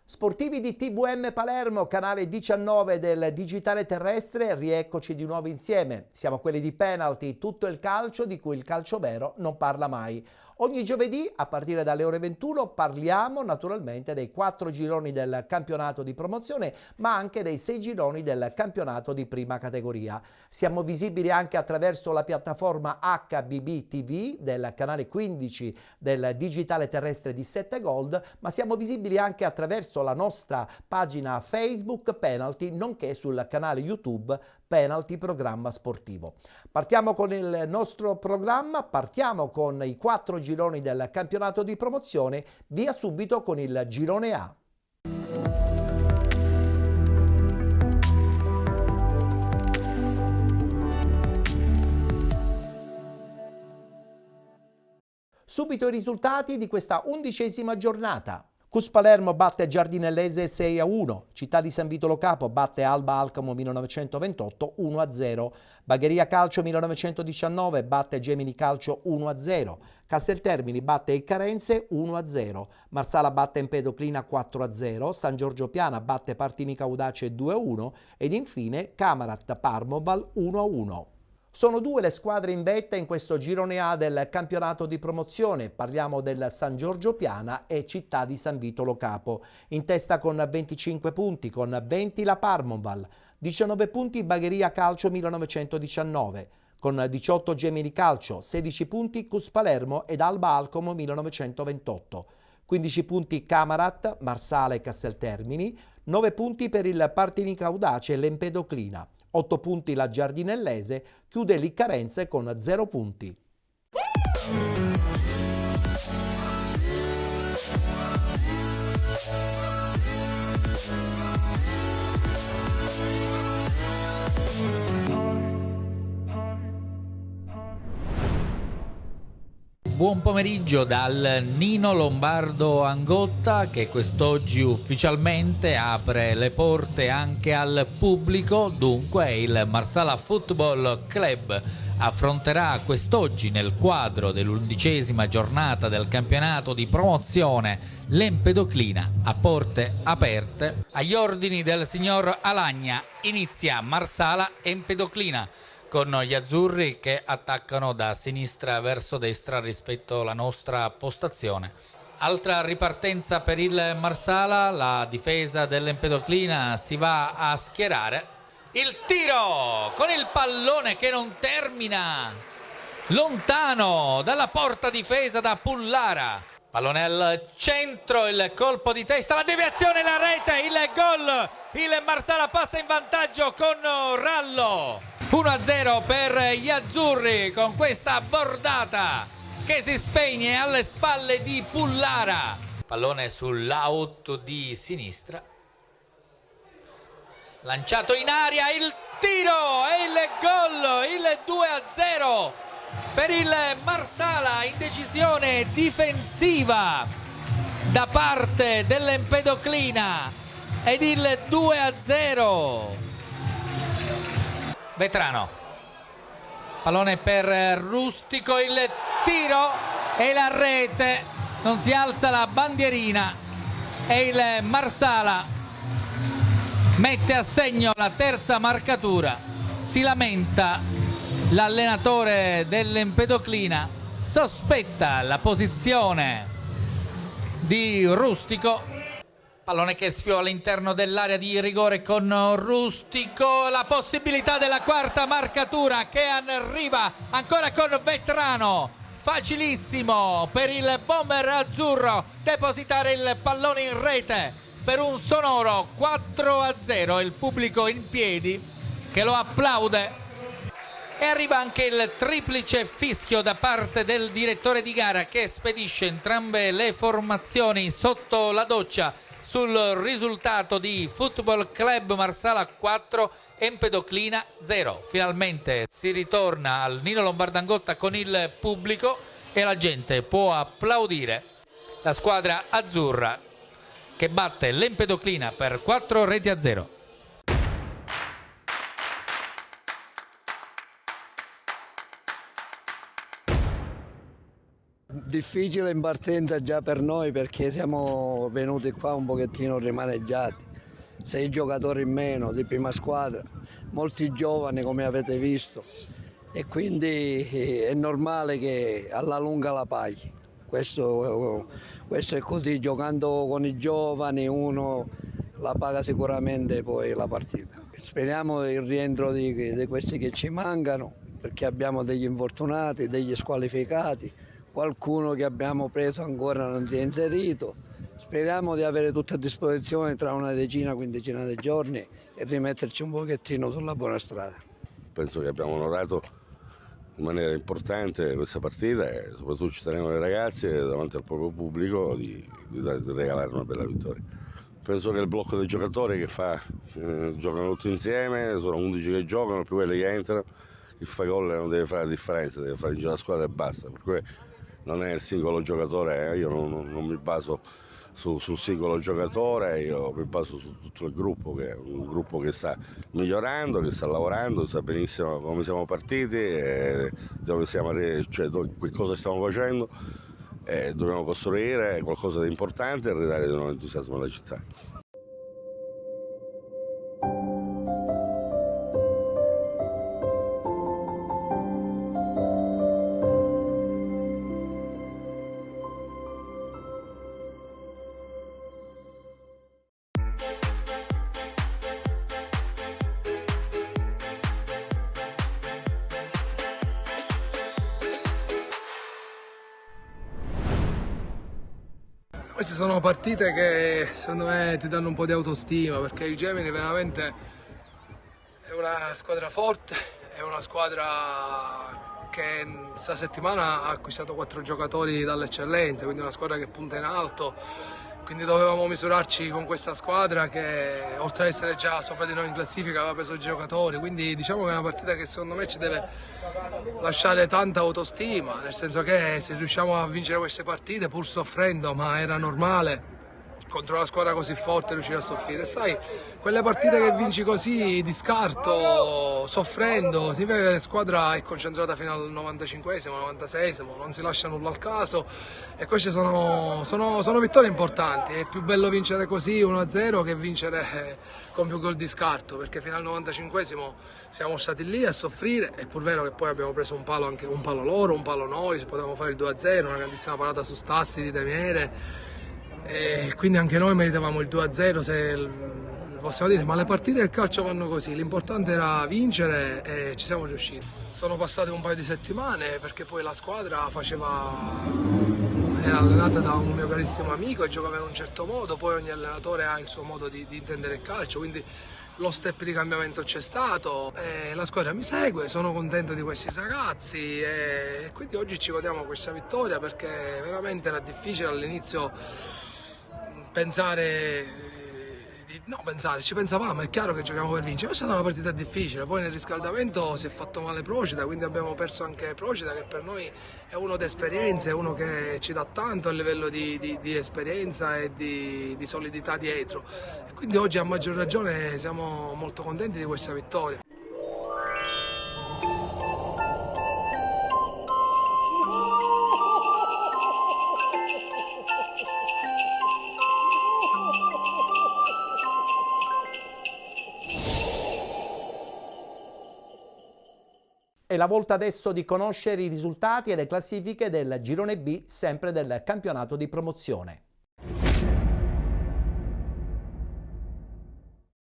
Sportivi di TVM Palermo, canale 19 del digitale terrestre, rieccoci di nuovo insieme. Siamo quelli di Penalty, tutto il calcio di cui il calcio vero non parla mai. Ogni giovedì, a partire dalle ore 21, parliamo naturalmente dei 4 gironi del campionato di promozione, ma anche dei 6 gironi del campionato di prima categoria. Siamo visibili anche attraverso la piattaforma HBB TV del canale 15 del digitale terrestre di 7 Gold, ma siamo visibili anche attraverso la nostra pagina Facebook Penalty, nonché sul canale YouTube Penalty Programma Sportivo. Partiamo con il nostro programma, partiamo con i 4 gironi del campionato di promozione, via subito con il girone A. Subito i risultati di questa 11ª giornata. Cus Palermo batte Giardinellese 6-1, Città di San Vito Lo Capo batte Alba Alcamo 1928 1-0, Bagheria Calcio 1919 batte Gemini Calcio 1-0, Casteltermini batte il Carenze 1-0, Marsala batte Empedoclina 4-0, San Giorgio Piana batte Partinica Audace 2-1 ed infine Camarat Parmoval 1-1. Sono 2 le squadre in vetta in questo girone A del campionato di promozione. Parliamo del San Giorgio Piana e Città di San Vito Lo Capo. In testa con 25 punti, con 20 la Parmoval, 19 punti Bagheria Calcio 1919, con 18 Gemini Calcio, 16 punti Cus Palermo ed Alba Alcamo 1928, 15 punti Camarat, Marsala e Casteltermini, 9 punti per il Partinica Audace e l'Empedoclina. 8 punti la Giardinellese, chiude l'Iccarenze con 0 punti. Buon pomeriggio dal Nino Lombardo Angotta, che quest'oggi ufficialmente apre le porte anche al pubblico. Dunque il Marsala Football Club affronterà quest'oggi nel quadro dell'11ª giornata del campionato di promozione l'Empedoclina a porte aperte. Agli ordini del signor Alagna inizia Marsala Empedoclina, con gli azzurri che attaccano da sinistra verso destra rispetto alla nostra postazione. Altra ripartenza per il Marsala, la difesa dell'Empedoclina si va a schierare. Il tiro con il pallone che non termina, lontano dalla porta difesa da Pullara. Pallone al centro, il colpo di testa, la deviazione, la rete, il gol. Il Marsala passa in vantaggio con Rallo. 1-0 per gli azzurri con questa bordata che si spegne alle spalle di Pullara. Pallone sull'out di sinistra. Lanciato in aria, il tiro e il gol, il 2-0 per il Marsala in decisione difensiva da parte dell'Empedoclina ed il 2-0. Vetrano, pallone per Rustico, il tiro e la rete, non si alza la bandierina e il Marsala mette a segno la terza marcatura. Si lamenta l'allenatore dell'Empedoclina, sospetta la posizione di Rustico. Pallone che sfiora all'interno dell'area di rigore con Rustico, la possibilità della quarta marcatura che arriva ancora con Vetrano. Facilissimo per il bomber azzurro depositare il pallone in rete per un sonoro 4-0, il pubblico in piedi che lo applaude. E arriva anche il triplice fischio da parte del direttore di gara, che spedisce entrambe le formazioni sotto la doccia sul risultato di Football Club Marsala 4, Empedoclina 0. Finalmente si ritorna al Nino Lombardo Angotta con il pubblico e la gente può applaudire la squadra azzurra che batte l'Empedoclina per 4-0. Difficile in partenza già per noi, perché siamo venuti qua un pochettino rimaneggiati. 6 giocatori in meno di prima squadra, molti giovani come avete visto, e quindi è normale che alla lunga la paghi. Questo è così, giocando con i giovani uno la paga sicuramente poi la partita. Speriamo il rientro di questi che ci mancano, perché abbiamo degli infortunati, degli squalificati, qualcuno che abbiamo preso ancora non si è inserito. Speriamo di avere tutto a disposizione tra una decina, quindicina di giorni e rimetterci un pochettino sulla buona strada. Penso che abbiamo onorato in maniera importante questa partita e soprattutto ci teniamo le ragazze davanti al proprio pubblico di regalare una bella vittoria. Penso che il blocco dei giocatori che giocano tutti insieme, sono 11 che giocano, più quelli che entrano, chi fa gol non deve fare la differenza, deve fare in giro la squadra e basta. Per cui non è il singolo giocatore, io non mi baso sul singolo giocatore, io mi baso su tutto il gruppo, che è un gruppo che sta migliorando, che sta lavorando, sa benissimo come siamo partiti, e dove siamo, cioè che cosa stiamo facendo, e dobbiamo costruire qualcosa di importante e ridare di nuovo entusiasmo alla città. Queste sono partite che secondo me ti danno un po' di autostima, perché il Gemini veramente è una squadra forte, è una squadra che questa settimana ha acquistato 4 giocatori dall'eccellenza, quindi una squadra che punta in alto, quindi dovevamo misurarci con questa squadra che oltre ad essere già sopra di noi in classifica aveva preso giocatori, quindi diciamo che è una partita che secondo me ci deve lasciare tanta autostima, nel senso che se riusciamo a vincere queste partite pur soffrendo, ma era normale contro una squadra così forte riuscire a soffrire. Sai, quelle partite che vinci così di scarto, soffrendo, significa che la squadra è concentrata fino al 95esimo, 96esimo, non si lascia nulla al caso, e queste sono vittorie importanti. È più bello vincere così 1-0 che vincere con più gol di scarto, perché fino al 95esimo siamo stati lì a soffrire. È pur vero che poi abbiamo preso un palo loro, un palo noi, potevamo fare il 2-0, una grandissima parata su Stassi di Temiere, e quindi anche noi meritavamo il 2-0, se possiamo dire, ma le partite del calcio vanno così, l'importante era vincere e ci siamo riusciti. Sono passate un paio di settimane, perché poi la squadra era allenata da un mio carissimo amico e giocava in un certo modo, poi ogni allenatore ha il suo modo di intendere il calcio, quindi lo step di cambiamento c'è stato e la squadra mi segue, sono contento di questi ragazzi e quindi oggi ci godiamo questa vittoria, perché veramente era difficile all'inizio ci pensavamo, è chiaro che giochiamo per vincere, è stata una partita difficile, poi nel riscaldamento si è fatto male Procida, quindi abbiamo perso anche Procida, che per noi è uno d'esperienza, è uno che ci dà tanto a livello di esperienza e di solidità dietro, e quindi oggi a maggior ragione siamo molto contenti di questa vittoria. È la volta adesso di conoscere i risultati e le classifiche del girone B, sempre del campionato di promozione.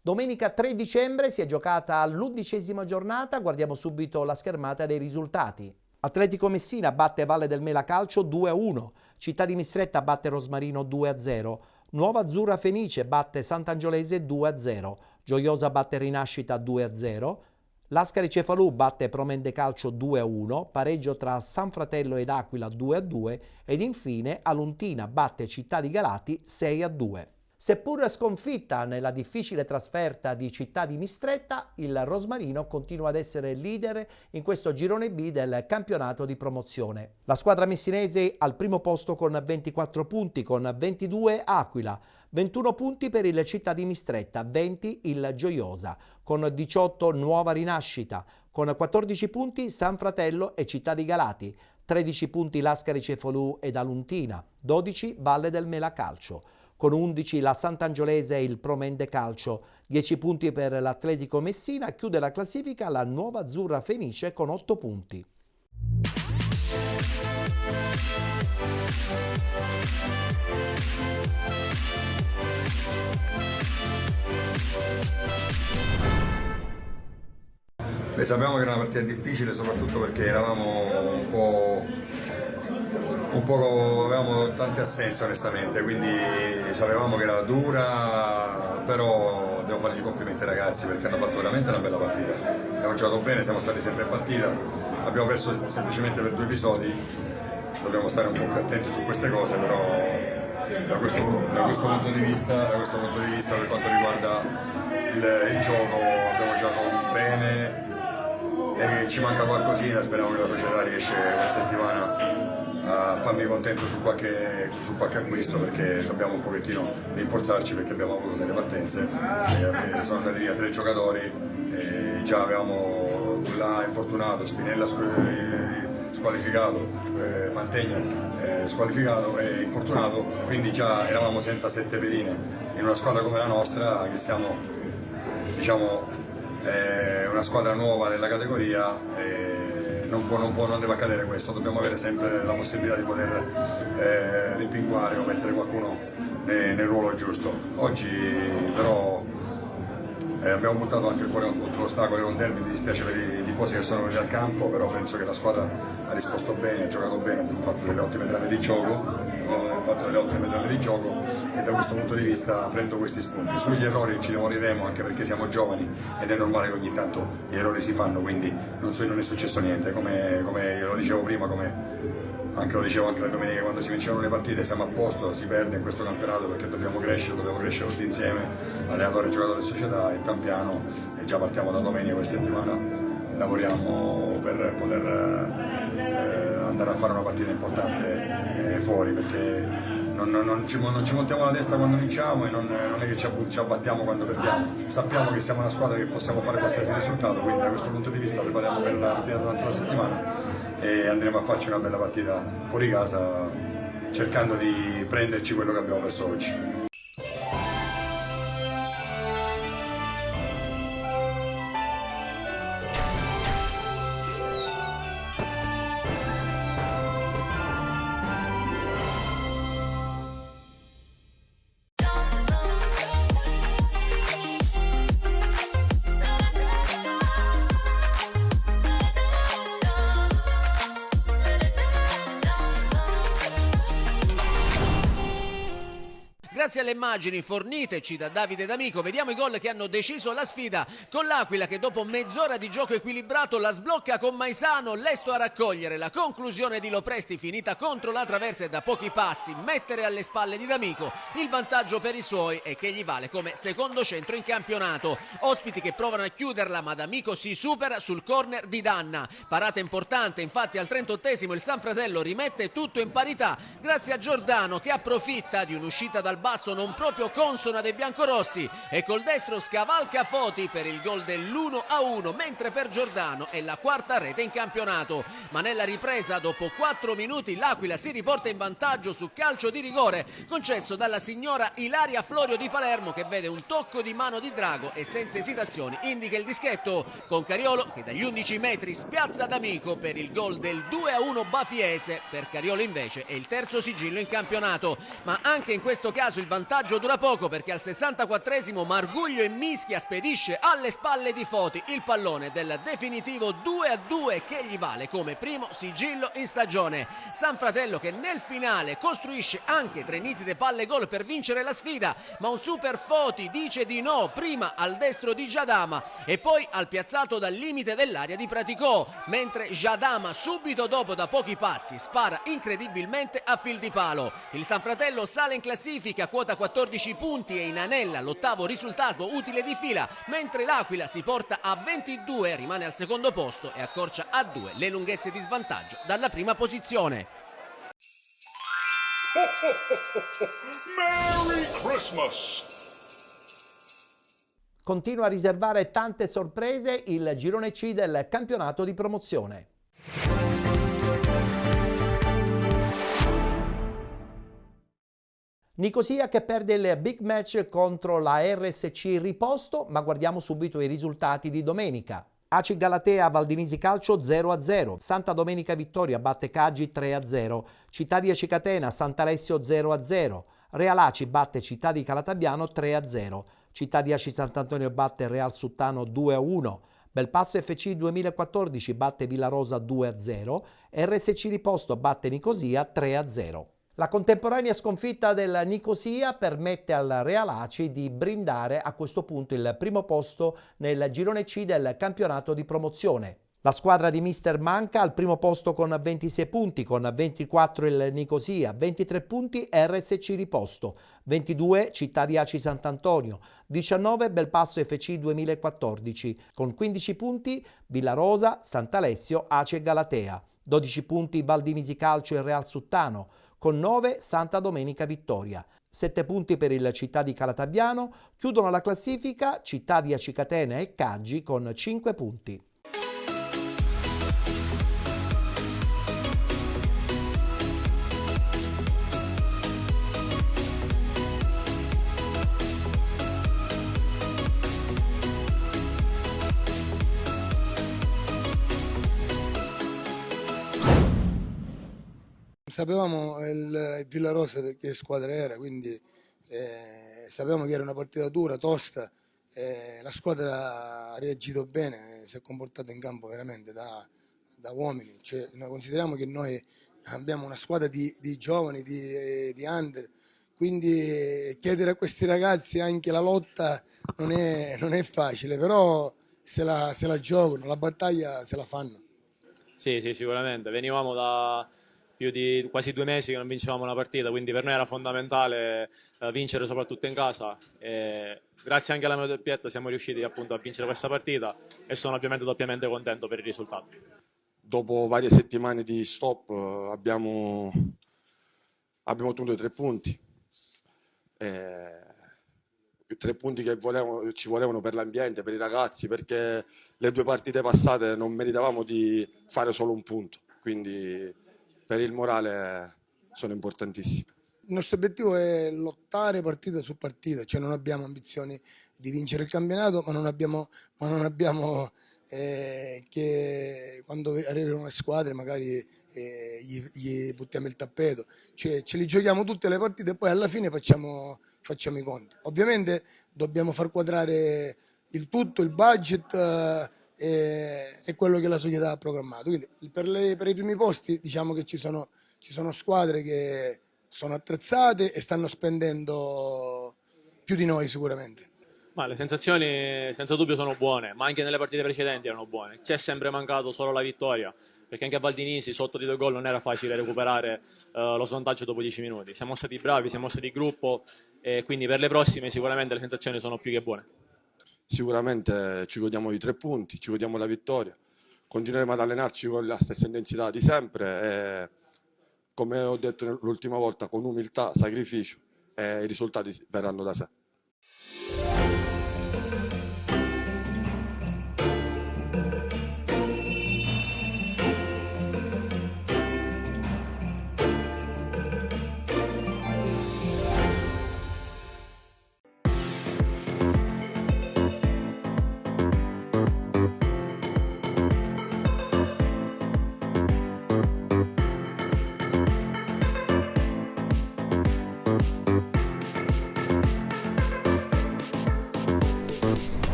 Domenica 3 dicembre si è giocata l'11ª giornata, guardiamo subito la schermata dei risultati. Atletico Messina batte Valle del Mela Calcio 2-1, Città di Mistretta batte Rosmarino 2-0, Nuova Azzurra Fenice batte Sant'Angiolese 2-0, Gioiosa batte Rinascita 2-0, Lascari Cefalù batte Promende Calcio 2-1, pareggio tra San Fratello ed Aquila 2-2 ed infine Aluntina batte Città di Galati 6-2. Seppur sconfitta nella difficile trasferta di Città di Mistretta, il Rosmarino continua ad essere leader in questo girone B del campionato di promozione. La squadra messinese al primo posto con 24 punti, con 22 Aquila, 21 punti per il Città di Mistretta, 20 il Gioiosa, con 18 Nuova Rinascita, con 14 punti San Fratello e Città di Galati, 13 punti Lascari Cefalù ed Aluntina, 12 Valle del Mela Calcio. Con 11 la Sant'Angiolese e il Promende Calcio, 10 punti per l'Atletico Messina, chiude la classifica la Nuova Azzurra Fenice con 8 punti. Beh, sapevamo che era una partita difficile, soprattutto perché eravamo avevamo tante assenze onestamente, quindi sapevamo che era dura, però devo fargli i complimenti ai ragazzi perché hanno fatto veramente una bella partita. Abbiamo giocato bene, siamo stati sempre in partita, abbiamo perso semplicemente per 2 episodi, dobbiamo stare un po' più attenti su queste cose, però da questo punto di vista per quanto riguarda il gioco abbiamo giocato bene e ci manca qualcosina, speriamo che la società riesce questa settimana a farmi contento su qualche acquisto, perché dobbiamo un pochettino rinforzarci perché abbiamo avuto delle partenze, sono andati via 3 giocatori, già avevamo là infortunato, Spinella squalificato, Mantegna squalificato e infortunato, quindi già eravamo senza 7 pedine in una squadra come la nostra, che siamo una squadra nuova nella categoria. Non deve accadere questo, dobbiamo avere sempre la possibilità di poter rimpinguare o mettere qualcuno nel ruolo giusto. Oggi però abbiamo buttato anche il cuore contro l'ostacolo, era un derby, mi dispiace per i tifosi che sono venuti al campo, però penso che la squadra ha risposto bene, ha giocato bene, abbiamo fatto delle ottime trame di gioco e da questo punto di vista prendo questi spunti. Sugli errori ci lavoreremo anche perché siamo giovani ed è normale che ogni tanto gli errori si fanno, quindi non è successo niente, come io lo dicevo prima, lo dicevo anche la domenica quando si vincevano le partite, siamo a posto, si perde in questo campionato perché dobbiamo crescere tutti insieme, allenatore, giocatore e società, e pian piano, e già partiamo da domenica, questa settimana lavoriamo per poter andare a fare una partita importante fuori, perché non ci montiamo la testa quando vinciamo e non è che ci abbattiamo quando perdiamo, sappiamo che siamo una squadra che possiamo fare qualsiasi risultato, quindi da questo punto di vista prepariamo per la partita durante la settimana e andremo a farci una bella partita fuori casa cercando di prenderci quello che abbiamo perso oggi. Grazie alle immagini forniteci da Davide D'Amico, vediamo i gol che hanno deciso la sfida, con l'Aquila che dopo mezz'ora di gioco equilibrato la sblocca con Maisano, lesto a raccogliere la conclusione di Lopresti finita contro la traversa e da pochi passi mettere alle spalle di D'Amico il vantaggio per i suoi e che gli vale come secondo centro in campionato. Ospiti che provano a chiuderla, ma D'Amico si supera sul corner di Danna. Parata importante, infatti al 38esimo il San Fratello rimette tutto in parità grazie a Giordano che approfitta di un'uscita dal basso non proprio consona dei biancorossi e col destro scavalca Foti per il gol dell'1-1, mentre per Giordano è la quarta rete in campionato. Ma nella ripresa, dopo 4 minuti, l'Aquila si riporta in vantaggio su calcio di rigore concesso dalla signora Ilaria Florio di Palermo, che vede un tocco di mano di Drago e senza esitazioni indica il dischetto, con Cariolo che dagli 11 metri spiazza D'Amico per il gol del 2-1 bafiese. Per Cariolo invece è il terzo sigillo in campionato, ma anche in questo caso il vantaggio dura poco perché al 64esimo Marguglio in mischia spedisce alle spalle di Foti il pallone del definitivo 2-2 che gli vale come primo sigillo in stagione. San Fratello che nel finale costruisce anche 3 nitide palle gol per vincere la sfida, ma un super Foti dice di no prima al destro di Giadama e poi al piazzato dal limite dell'area di Praticò, mentre Giadama subito dopo da pochi passi spara incredibilmente a fil di palo. Il San Fratello sale in classifica, quota 14 punti e inanella l'ottavo risultato utile di fila, mentre l'Aquila si porta a 22, rimane al secondo posto e accorcia a 2 le lunghezze di svantaggio dalla prima posizione. Merry Christmas! Continua a riservare tante sorprese il girone C del campionato di promozione. Nicosia che perde il big match contro la RSC Riposto, ma guardiamo subito i risultati di domenica. Aci Galatea Valdinisi Calcio 0-0, Santa Domenica Vittoria batte Caggi 3-0, Città di Aci Catena Sant'Alessio 0-0, Real Aci batte Città di Calatabiano 3-0, Città di Aci Sant'Antonio batte Real Suttano 2-1, Belpasso FC 2014 batte Villarosa 2-0, RSC Riposto batte Nicosia 3-0. La contemporanea sconfitta del Nicosia permette al Real Aci di brindare a questo punto il primo posto nel girone C del campionato di promozione. La squadra di Mister Manca al primo posto con 26 punti, con 24 il Nicosia, 23 punti RSC Riposto, 22 Città di Aci Sant'Antonio, 19 Belpasso FC 2014, con 15 punti Villarosa, Sant'Alessio, Aci e Galatea, 12 punti Valdinisi Calcio e Real Suttano, con 9 Santa Domenica Vittoria, 7 punti per il Città di Calatabiano, chiudono la classifica Città di Aci Catena e Caggi con 5 punti. Sapevamo il Villarosa che squadra era, quindi sapevamo che era una partita dura, tosta, la squadra ha reagito bene, si è comportata in campo veramente da uomini, cioè, noi consideriamo che noi abbiamo una squadra di giovani, di under, quindi chiedere a questi ragazzi anche la lotta non è facile, però se la giocano, la battaglia se la fanno. Sì, sicuramente, venivamo da più di quasi 2 mesi che non vincevamo una partita, quindi per noi era fondamentale vincere soprattutto in casa. E grazie anche alla mia doppietta siamo riusciti appunto a vincere questa partita e sono ovviamente doppiamente contento per il risultato. Dopo varie settimane di stop abbiamo ottenuto 3 punti. 3 punti che ci volevano per l'ambiente, per i ragazzi, perché le 2 partite passate non meritavamo di fare solo un punto, quindi per il morale sono importantissimi. Il nostro obiettivo è lottare partita su partita, cioè non abbiamo ambizioni di vincere il campionato, ma non abbiamo che quando arrivano le squadre magari gli buttiamo il tappeto, cioè ce li giochiamo tutte le partite e poi alla fine facciamo i conti. Ovviamente dobbiamo far quadrare il tutto, il budget e quello che la società ha programmato. Quindi per i primi posti diciamo che ci sono squadre che sono attrezzate e stanno spendendo più di noi sicuramente. Ma le sensazioni senza dubbio sono buone, ma anche nelle partite precedenti erano buone. Ci è sempre mancato solo la vittoria, perché anche a Valdinisi sotto di 2 gol non era facile recuperare lo svantaggio dopo 10 minuti. Siamo stati bravi, siamo stati gruppo e quindi per le prossime sicuramente le sensazioni sono più che buone. Sicuramente ci godiamo i 3 punti, ci godiamo la vittoria, continueremo ad allenarci con la stessa intensità di sempre e, come ho detto l'ultima volta, con umiltà, sacrificio e i risultati verranno da sé.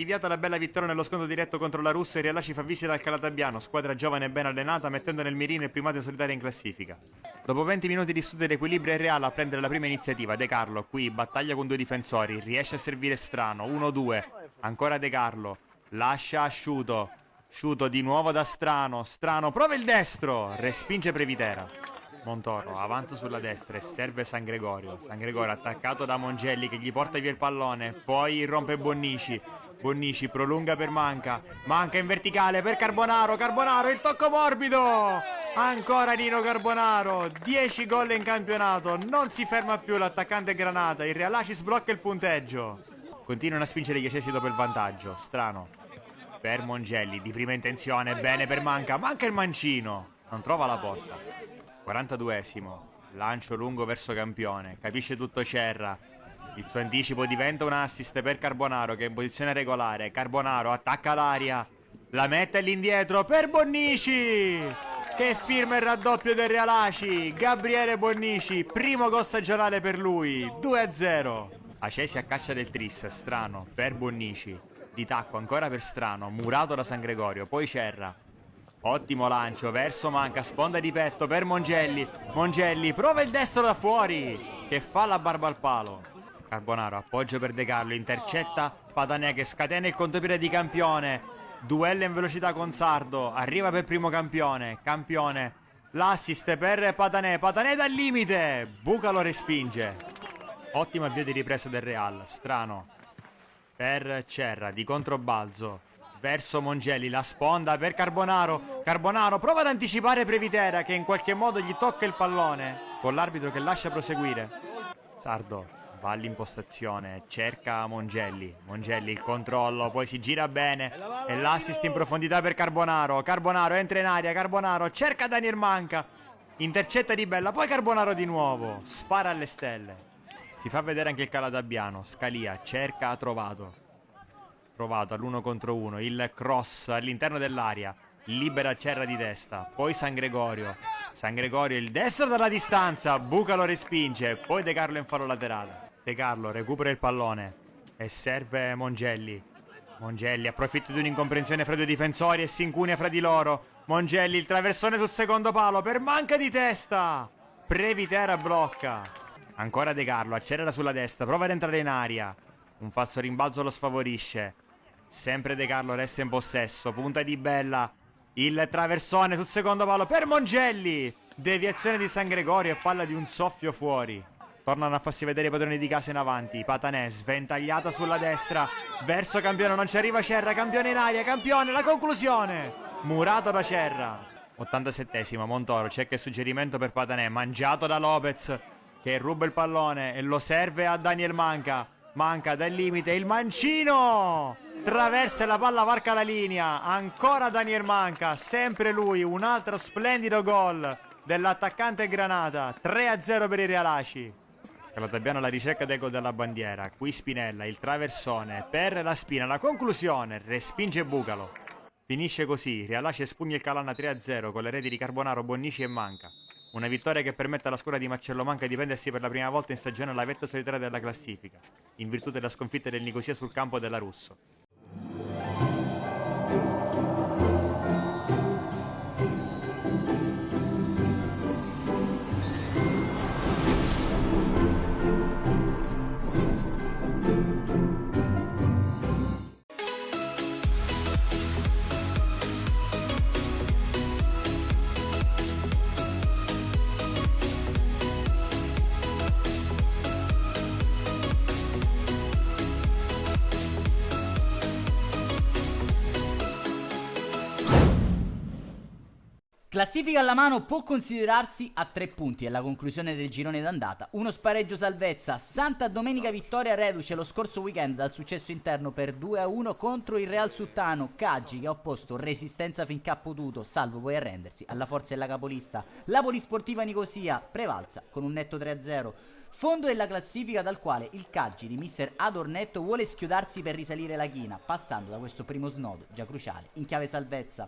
archiviata la bella vittoria nello scontro diretto contro la Russa, il Real ci fa visita al Calatabbiano, squadra giovane e ben allenata, mettendo nel mirino il primato in solitaria in classifica. Dopo 20 minuti di studio dell'equilibrio è il Real a prendere la prima iniziativa. De Carlo qui battaglia con 2 difensori, riesce a servire Strano, 1-2, ancora De Carlo, lascia Asciuto, Asciuto di nuovo da Strano, Strano prova il destro, respinge Previtera. Montoro avanza sulla destra e serve San Gregorio. San Gregorio attaccato da Mongelli che gli porta via il pallone, poi irrompe Bonnici. Bonnici prolunga per Manca, Manca in verticale per Carbonaro, Carbonaro il tocco morbido, ancora Nino Carbonaro, 10 gol in campionato, non si ferma più l'attaccante Granata, il Real Aci sblocca il punteggio. Continuano a spingere gli accesi dopo il vantaggio. Strano per Mongelli, di prima intenzione, bene per Manca, manca il mancino, non trova la porta. 42esimo, lancio lungo verso Campione, capisce tutto Cerra, il suo anticipo diventa un assist per Carbonaro che è in posizione regolare. Carbonaro attacca l'aria, la mette all'indietro per Bonnici che firma il raddoppio del Real Aci. Gabriele Bonnici, primo gol stagionale per lui, 2-0. Acesi a caccia del tris, Strano per Bonnici, di tacco ancora per Strano, murato da San Gregorio, poi Cerra. Ottimo lancio verso Manca, sponda di petto per Mongelli. Mongelli prova il destro da fuori che fa la barba al palo. Carbonaro appoggio per De Carlo, intercetta Patanè che scatena il contropiede di Campione. Duello in velocità con Sardo, arriva per primo Campione. Campione, l'assist per Patanè, Patanè dal limite, Bucalo respinge. Ottimo avvio di ripresa del Real. Strano per Cerra di controbalzo verso Mongelli, la sponda per Carbonaro. Carbonaro prova ad anticipare Previtera che in qualche modo gli tocca il pallone, con l'arbitro che lascia proseguire. Sardo va all'impostazione, cerca Mongelli, Mongelli il controllo, poi si gira bene e l'assist in profondità per Carbonaro. Carbonaro entra in aria, Carbonaro cerca Daniel Manca, intercetta Di Bella, poi Carbonaro di nuovo, spara alle stelle. Si fa vedere anche il Calatabbiano, Scalia cerca, ha trovato all'1 contro 1, il cross all'interno dell'area, libera Cerra di testa, poi San Gregorio, il destro dalla distanza, Bucalo respinge, poi De Carlo in fallo laterale. De Carlo recupera il pallone e serve Mongelli. Mongelli approfitta di un'incomprensione fra 2 difensori e si incunia fra di loro. Mongelli il traversone sul secondo palo per manca di testa, Previtera blocca. Ancora De Carlo, accelera sulla destra, prova ad entrare in aria, un falso rimbalzo lo sfavorisce. Sempre De Carlo resta in possesso, punta Di Bella, il traversone sul secondo palo per Mongelli, deviazione di San Gregorio e palla di un soffio fuori. Tornano a farsi vedere i padroni di casa in avanti. Patanè sventagliata sulla destra verso Campione, non ci arriva Cerra, Campione in aria, Campione, la conclusione, murato da Cerra. 87esimo, Montoro cerca il suggerimento per Patanè, mangiato da Lopez che ruba il pallone e lo serve a Daniel Manca. Manca dal limite, il mancino traversa la palla, varca la linea, ancora Daniel Manca, sempre lui, un altro splendido gol dell'attaccante Granata, 3-0 per i Real Aci. Calatabbiano alla ricerca del gol della bandiera, qui Spinella, il traversone per la Spina, la conclusione, respinge Bucalo. Finisce così, Real Aci espugna il Calanna 3-0 con le reti di Carbonaro, Bonnici e Manca. Una vittoria che permette alla squadra di Marcello Manca di prendersi per la prima volta in stagione alla vetta solitaria della classifica, in virtù della sconfitta del Nicosia sul campo della Russo. Classifica alla mano può considerarsi a 3 punti alla conclusione del girone d'andata. Uno spareggio salvezza, Santa Domenica vittoria reduce lo scorso weekend dal successo interno per 2-1 contro il Real Suttano. Caggi che ha opposto resistenza finché ha potuto, salvo poi arrendersi alla forza della capolista. La Polisportiva Nicosia prevalsa con un netto 3-0. Fondo della classifica dal quale il Caggi di mister Adornetto vuole schiodarsi per risalire la china, passando da questo primo snodo, già cruciale, in chiave salvezza.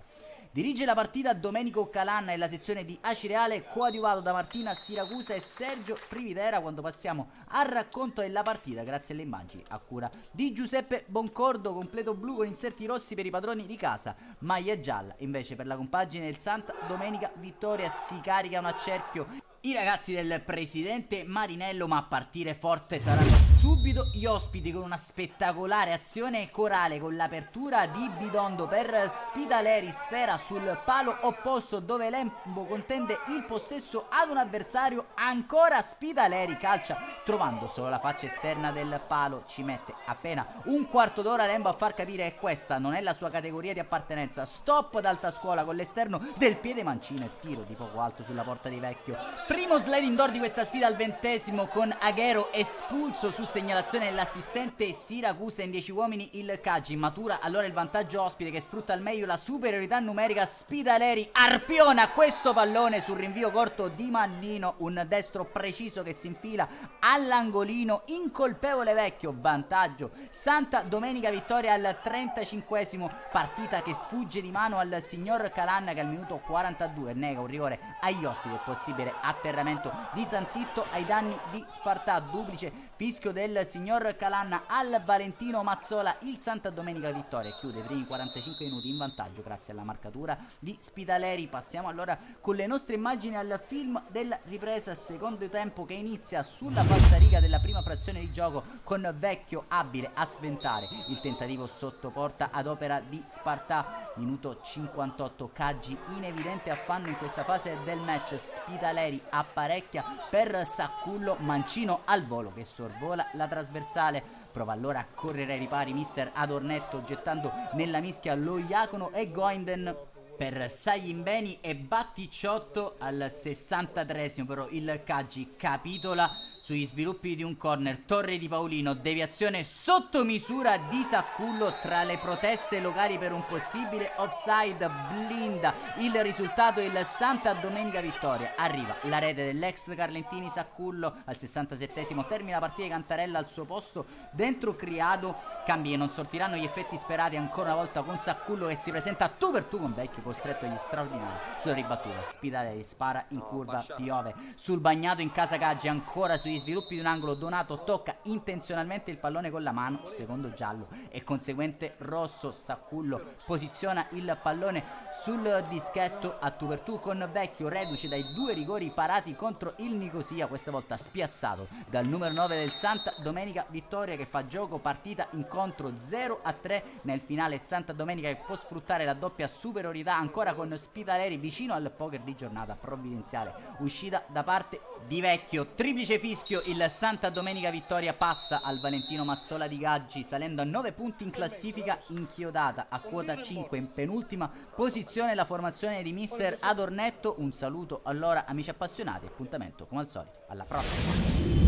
Dirige la partita Domenico Calanna e la sezione di Acireale, coadiuvato da Martina Siracusa e Sergio Privitera, quando passiamo al racconto della partita grazie alle immagini a cura di Giuseppe Boncordo. Completo blu con inserti rossi per i padroni di casa, maglia gialla invece per la compagine del Santa Domenica Vittoria. Si caricano a cerchio i ragazzi del presidente Marinello, ma a partire forte saranno subito gli ospiti con una spettacolare azione corale con l'apertura di Bidondo per Spitaleri, sfera sul palo opposto dove Lembo contende il possesso ad un avversario. Ancora Spitaleri calcia trovando solo la faccia esterna del palo, ci mette appena un quarto d'ora Lembo a far capire che questa non è la sua categoria di appartenenza. Stop ad alta scuola con l'esterno del piede mancino e tiro di poco alto sulla porta di Vecchio. Primo slide indoor di questa sfida al 20° con Aghero espulso su segnalazione dell'assistente Siracusa. In 10 uomini il Caggi matura allora il vantaggio ospite che sfrutta al meglio la superiorità numerica. Spitaleri arpiona questo pallone sul rinvio corto di Mannino, un destro preciso che si infila all'angolino, incolpevole Vecchio. Vantaggio Santa Domenica Vittoria al 35°, partita che sfugge di mano al signor Calanna che al minuto 42 nega un rigore agli ospiti e possibile atterramento di Santitto ai danni di Spartà. Duplice fischio del signor Calanna al Valentino Mazzola. Il Santa Domenica Vittoria chiude i primi 45 minuti in vantaggio grazie alla marcatura di Spitaleri. Passiamo allora con le nostre immagini al film della ripresa, secondo tempo che inizia sulla falsariga della prima frazione di gioco con Vecchio abile a sventare il tentativo sotto porta ad opera di Spartà. Minuto 58, Caggi in evidente affanno in questa fase del match. Spitaleri apparecchia per Saccullo, mancino al volo che sorvola la trasversale. Prova allora a correre ai ripari mister Adornetto gettando nella mischia lo Iacono e Goinden per Saglimbeni e Batticciotto. Al 63° però il Caggi capitola sugli sviluppi di un corner. Torre di Paolino, deviazione sotto misura di Saccullo tra le proteste locali per un possibile offside, blinda il risultato il Santa Domenica Vittoria. Arriva la rete dell'ex Carlentini Saccullo al 67°, termina la partita di Cantarella al suo posto dentro Criado. Cambi che non sortiranno gli effetti sperati ancora una volta con Saccullo che si presenta tu per tu con Vecchio costretto agli straordinari sulla ribattuta. Spitaleri spara in curva, piove sul bagnato in casa Caggi, ancora sugli sviluppi di un angolo. Donato tocca intenzionalmente il pallone con la mano, secondo giallo e conseguente rosso. Saccullo posiziona il pallone sul dischetto a tu per tu con Vecchio, reduce dai 2 rigori parati contro il Nicosia, questa volta spiazzato dal numero 9 del Santa Domenica Vittoria che fa gioco partita incontro 0-3 nel finale. Santa Domenica che può sfruttare la doppia superiorità ancora con Spitaleri vicino al poker di giornata, provvidenziale uscita da parte di Vecchio. Triplice fischio, il Santa Domenica Vittoria passa al Valentino Mazzola di Caggi salendo a 9 punti in classifica, inchiodata a quota 5 in penultima posizione la formazione di mister Adornetto. Un saluto allora amici appassionati, appuntamento come al solito alla prossima.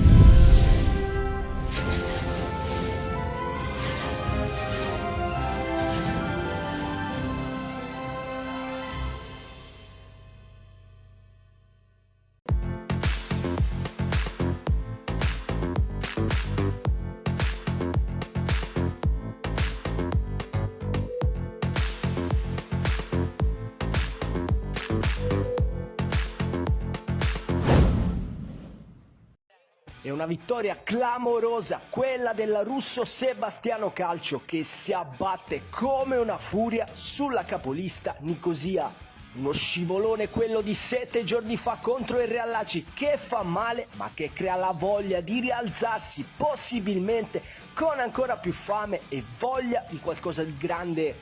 È una vittoria clamorosa, quella della Russo Sebastiano Calcio, che si abbatte come una furia sulla capolista Nicosia. Uno scivolone quello di 7 giorni fa contro il Real Laci che fa male ma che crea la voglia di rialzarsi, possibilmente con ancora più fame e voglia di qualcosa di grande.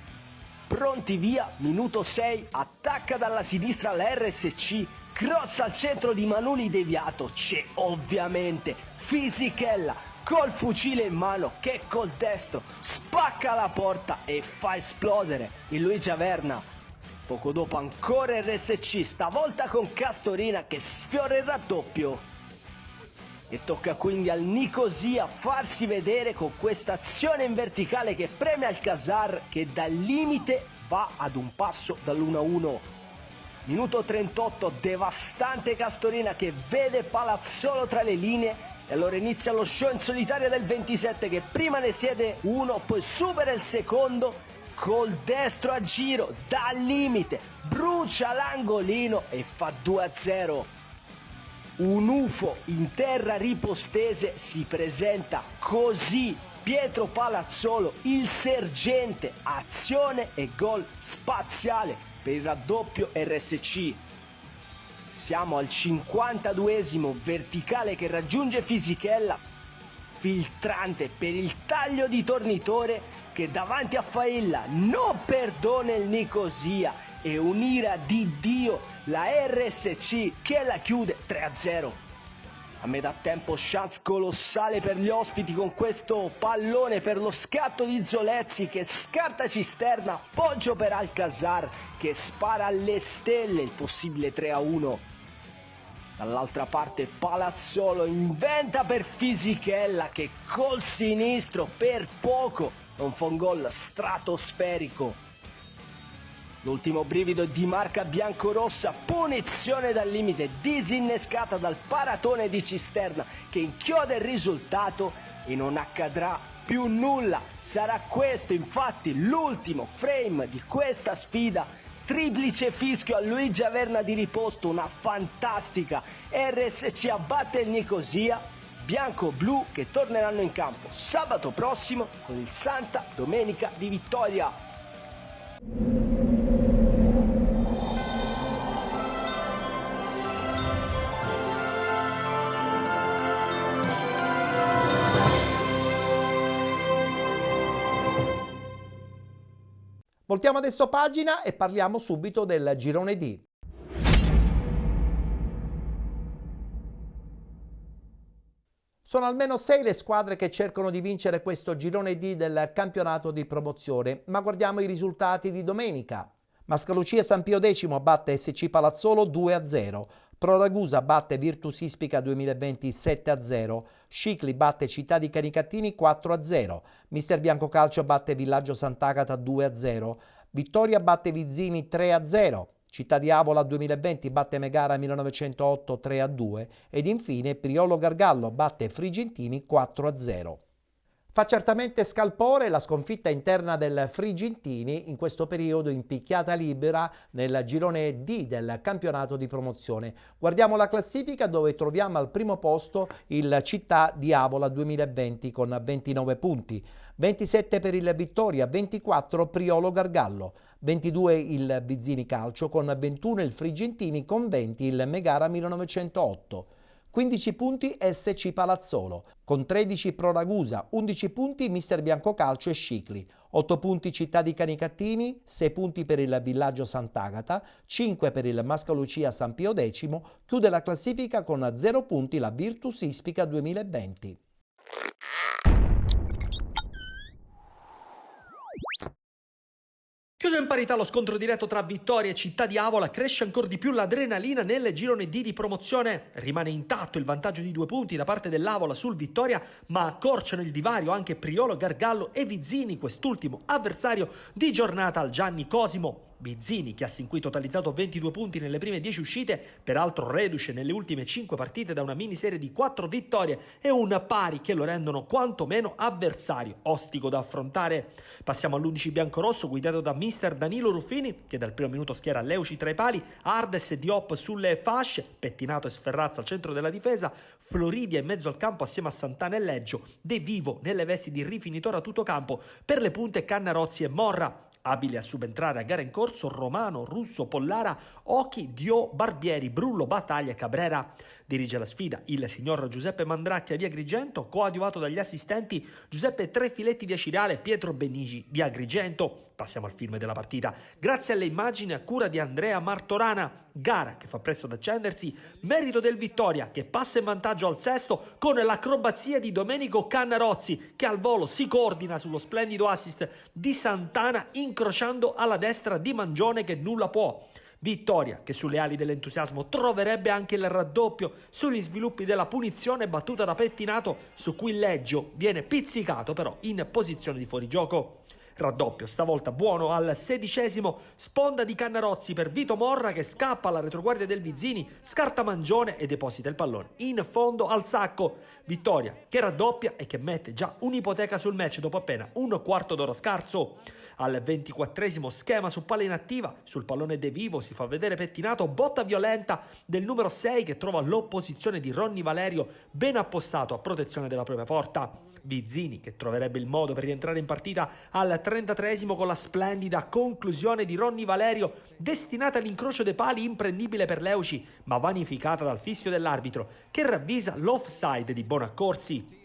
Pronti via, minuto 6, attacca dalla sinistra la RSC, cross al centro di Manuli deviato, c'è ovviamente Fisichella col fucile in mano che col destro spacca la porta e fa esplodere il Luigi Averna. Poco dopo ancora RSC, stavolta con Castorina che sfiora il raddoppio. E tocca quindi al Nicosia farsi vedere con questa azione in verticale che premia il Casar che dal limite va ad un passo dall'1-1. Minuto 38, devastante Castorina che vede Palazzolo tra le linee e allora inizia lo show in solitaria del 27 che prima ne siede uno, poi supera il secondo col destro a giro dal limite, brucia l'angolino e fa 2-0. Un UFO in terra ripostese si presenta così. Pietro Palazzolo, il sergente, azione e gol spaziale per il raddoppio RSC. Siamo al 52esimo, verticale che raggiunge Fisichella, filtrante per il taglio di Tornitore che davanti a Failla non perdona il Nicosia e un'ira di Dio la RSC che la chiude 3-0. A metà tempo chance colossale per gli ospiti con questo pallone per lo scatto di Zolezzi che scarta Cisterna, poggio per Alcazar che spara alle stelle il possibile 3-1. Dall'altra parte Palazzolo inventa per Fisichella che col sinistro per poco non fa un gol stratosferico. L'ultimo brivido è di marca biancorossa, punizione dal limite disinnescata dal paratone di Cisterna che inchioda il risultato e non accadrà più nulla. Sarà questo infatti l'ultimo frame di questa sfida. Triplice fischio a Luigi Averna di riposto, una fantastica. RSC abbatte il Nicosia, bianco-blu che torneranno in campo sabato prossimo con il Santa Domenica di Vittoria. Voltiamo adesso pagina e parliamo subito del girone D. Sono almeno 6 le squadre che cercano di vincere questo girone D del campionato di promozione, ma guardiamo i risultati di domenica. Mascalucia San Pio X batte SC Palazzolo 2-0, Pro Ragusa batte Virtus Ispica 2020 7-0, Scicli batte Città di Canicattini 4-0, Mister Biancocalcio batte Villaggio Sant'Agata 2-0, Vittoria batte Vizzini 3-0, Città di Avola 2020 batte Megara 1908 3-2 ed infine Priolo Gargallo batte Frigentini 4-0. Fa certamente scalpore la sconfitta interna del Frigentini in questo periodo in picchiata libera nel girone D del campionato di promozione. Guardiamo la classifica dove troviamo al primo posto il Città di Avola 2020 con 29 punti, 27 per il Vittoria, 24 Priolo Gargallo, 22 il Vizzini Calcio con 21 il Frigentini con 20 il Megara 1908. 15 punti SC Palazzolo, con 13 Pro Ragusa, 11 punti Mister Biancocalcio e Scicli, 8 punti Città di Canicattini, 6 punti per il Villaggio Sant'Agata, 5 per il Mascalucia San Pio X, chiude la classifica con 0 punti la Virtus Ispica 2020. Chiuso in parità lo scontro diretto tra Vittoria e Città di Avola, cresce ancora di più l'adrenalina nel girone D di promozione. Rimane intatto il vantaggio di 2 punti da parte dell'Avola sul Vittoria, ma accorciano il divario anche Priolo Gargallo e Vizzini, quest'ultimo avversario di giornata al Gianni Cosimo. Vizzini, che ha sin qui totalizzato 22 punti nelle prime 10 uscite, peraltro reduce nelle ultime 5 partite da una miniserie di 4 vittorie e un pari che lo rendono quantomeno avversario ostico da affrontare. Passiamo all'11 biancorosso guidato da mister Danilo Ruffini, che dal primo minuto schiera Leuci tra i pali, Ardes e Diop sulle fasce, Pettinato e Sferrazza al centro della difesa, Floridia in mezzo al campo assieme a Santana e Leggio, De Vivo nelle vesti di rifinitore a tutto campo, per le punte Cannarozzi e Morra. Abili a subentrare a gara in corso Romano, Russo, Pollara, Ochi, Dio, Barbieri, Brullo, Battaglia e Cabrera. Dirige la sfida il signor Giuseppe Mandracchia di Agrigento, coadiuvato dagli assistenti Giuseppe Trefiletti di Acireale e Pietro Benigi di Agrigento. Passiamo al film della partita. Grazie alle immagini a cura di Andrea Martorana. Gara che fa presto ad accendersi, merito del Vittoria che passa in vantaggio al sesto con l'acrobazia di Domenico Cannarozzi che al volo si coordina sullo splendido assist di Santana incrociando alla destra di Mangione che nulla può. Vittoria che sulle ali dell'entusiasmo troverebbe anche il raddoppio sugli sviluppi della punizione battuta da Pettinato su cui Leggio viene pizzicato però in posizione di fuorigioco. Raddoppio stavolta buono al 16esimo, sponda di Cannarozzi per Vito Morra che scappa alla retroguardia del Vizzini, scarta Mangione e deposita il pallone in fondo al sacco. Vittoria che raddoppia e che mette già un'ipoteca sul match dopo appena un quarto d'ora scarso. Al 24esimo schema su palla inattiva, sul pallone De Vivo si fa vedere pettinato, botta violenta del numero 6 che trova l'opposizione di Ronny Valerio ben appostato a protezione della propria porta. Vizzini che troverebbe il modo per rientrare in partita al 33esimo con la splendida conclusione di Ronny Valerio destinata all'incrocio dei pali, imprendibile per Leuci ma vanificata dal fischio dell'arbitro che ravvisa l'offside di Bonaccorsi.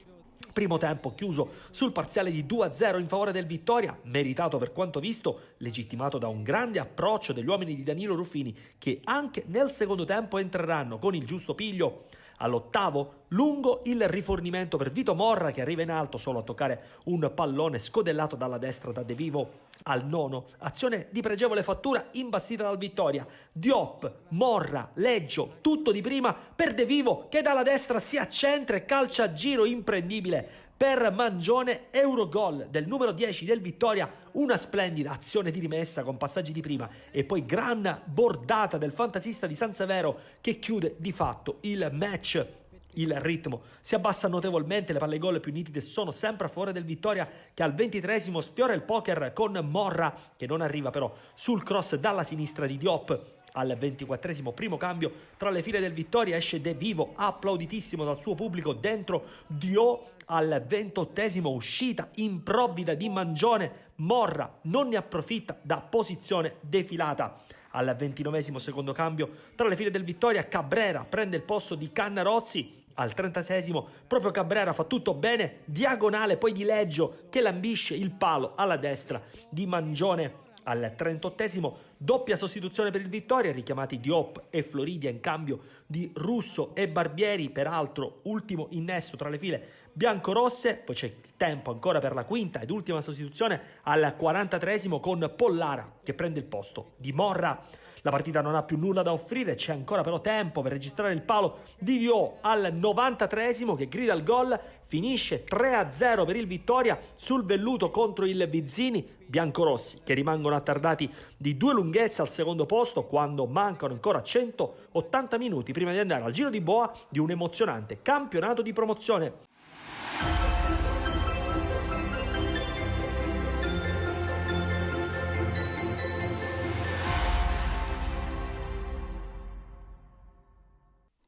Primo tempo chiuso sul parziale di 2-0 in favore del Vittoria, meritato per quanto visto, legittimato da un grande approccio degli uomini di Danilo Ruffini che anche nel secondo tempo entreranno con il giusto piglio. All'8º, lungo il rifornimento per Vito Morra che arriva in alto solo a toccare un pallone scodellato dalla destra da De Vivo. Al 9º, azione di pregevole fattura imbastita dal Vittoria. Diop, Morra, Leggio, tutto di prima per De Vivo che dalla destra si accentra e calcia a giro imprendibile per Mangione, Eurogol del numero 10 del Vittoria, una splendida azione di rimessa con passaggi di prima e poi gran bordata del fantasista di San Severo che chiude di fatto il match. Il ritmo si abbassa notevolmente, le palle gol più nitide sono sempre a favore del Vittoria che al 23esimo sfiora il poker con Morra che non arriva però sul cross dalla sinistra di Diop. Al 24esimo primo cambio tra le file del Vittoria esce De Vivo applauditissimo dal suo pubblico dentro Dio. Al 28esimo uscita improvvida di Mangione, Morra non ne approfitta da posizione defilata. Al 29esimo secondo cambio tra le file del Vittoria Cabrera prende il posto di Cannarozzi. Al 36esimo proprio Cabrera fa tutto bene, diagonale poi di Leggio che lambisce il palo alla destra di Mangione. Al 38esimo doppia sostituzione per il Vittoria, richiamati Diop e Floridia in cambio di Russo e Barbieri, peraltro ultimo innesto tra le file biancorosse. Poi c'è tempo ancora per la quinta ed ultima sostituzione al 43esimo con Pollara che prende il posto di Morra. La partita non ha più nulla da offrire, c'è ancora però tempo per registrare il palo di Dio al 93esimo che grida il gol, finisce 3-0 per il Vittoria sul velluto contro il Vizzini, biancorossi che rimangono attardati di 2 lunghezze al secondo posto quando mancano ancora 180 minuti prima di andare al giro di boa di un emozionante campionato di promozione.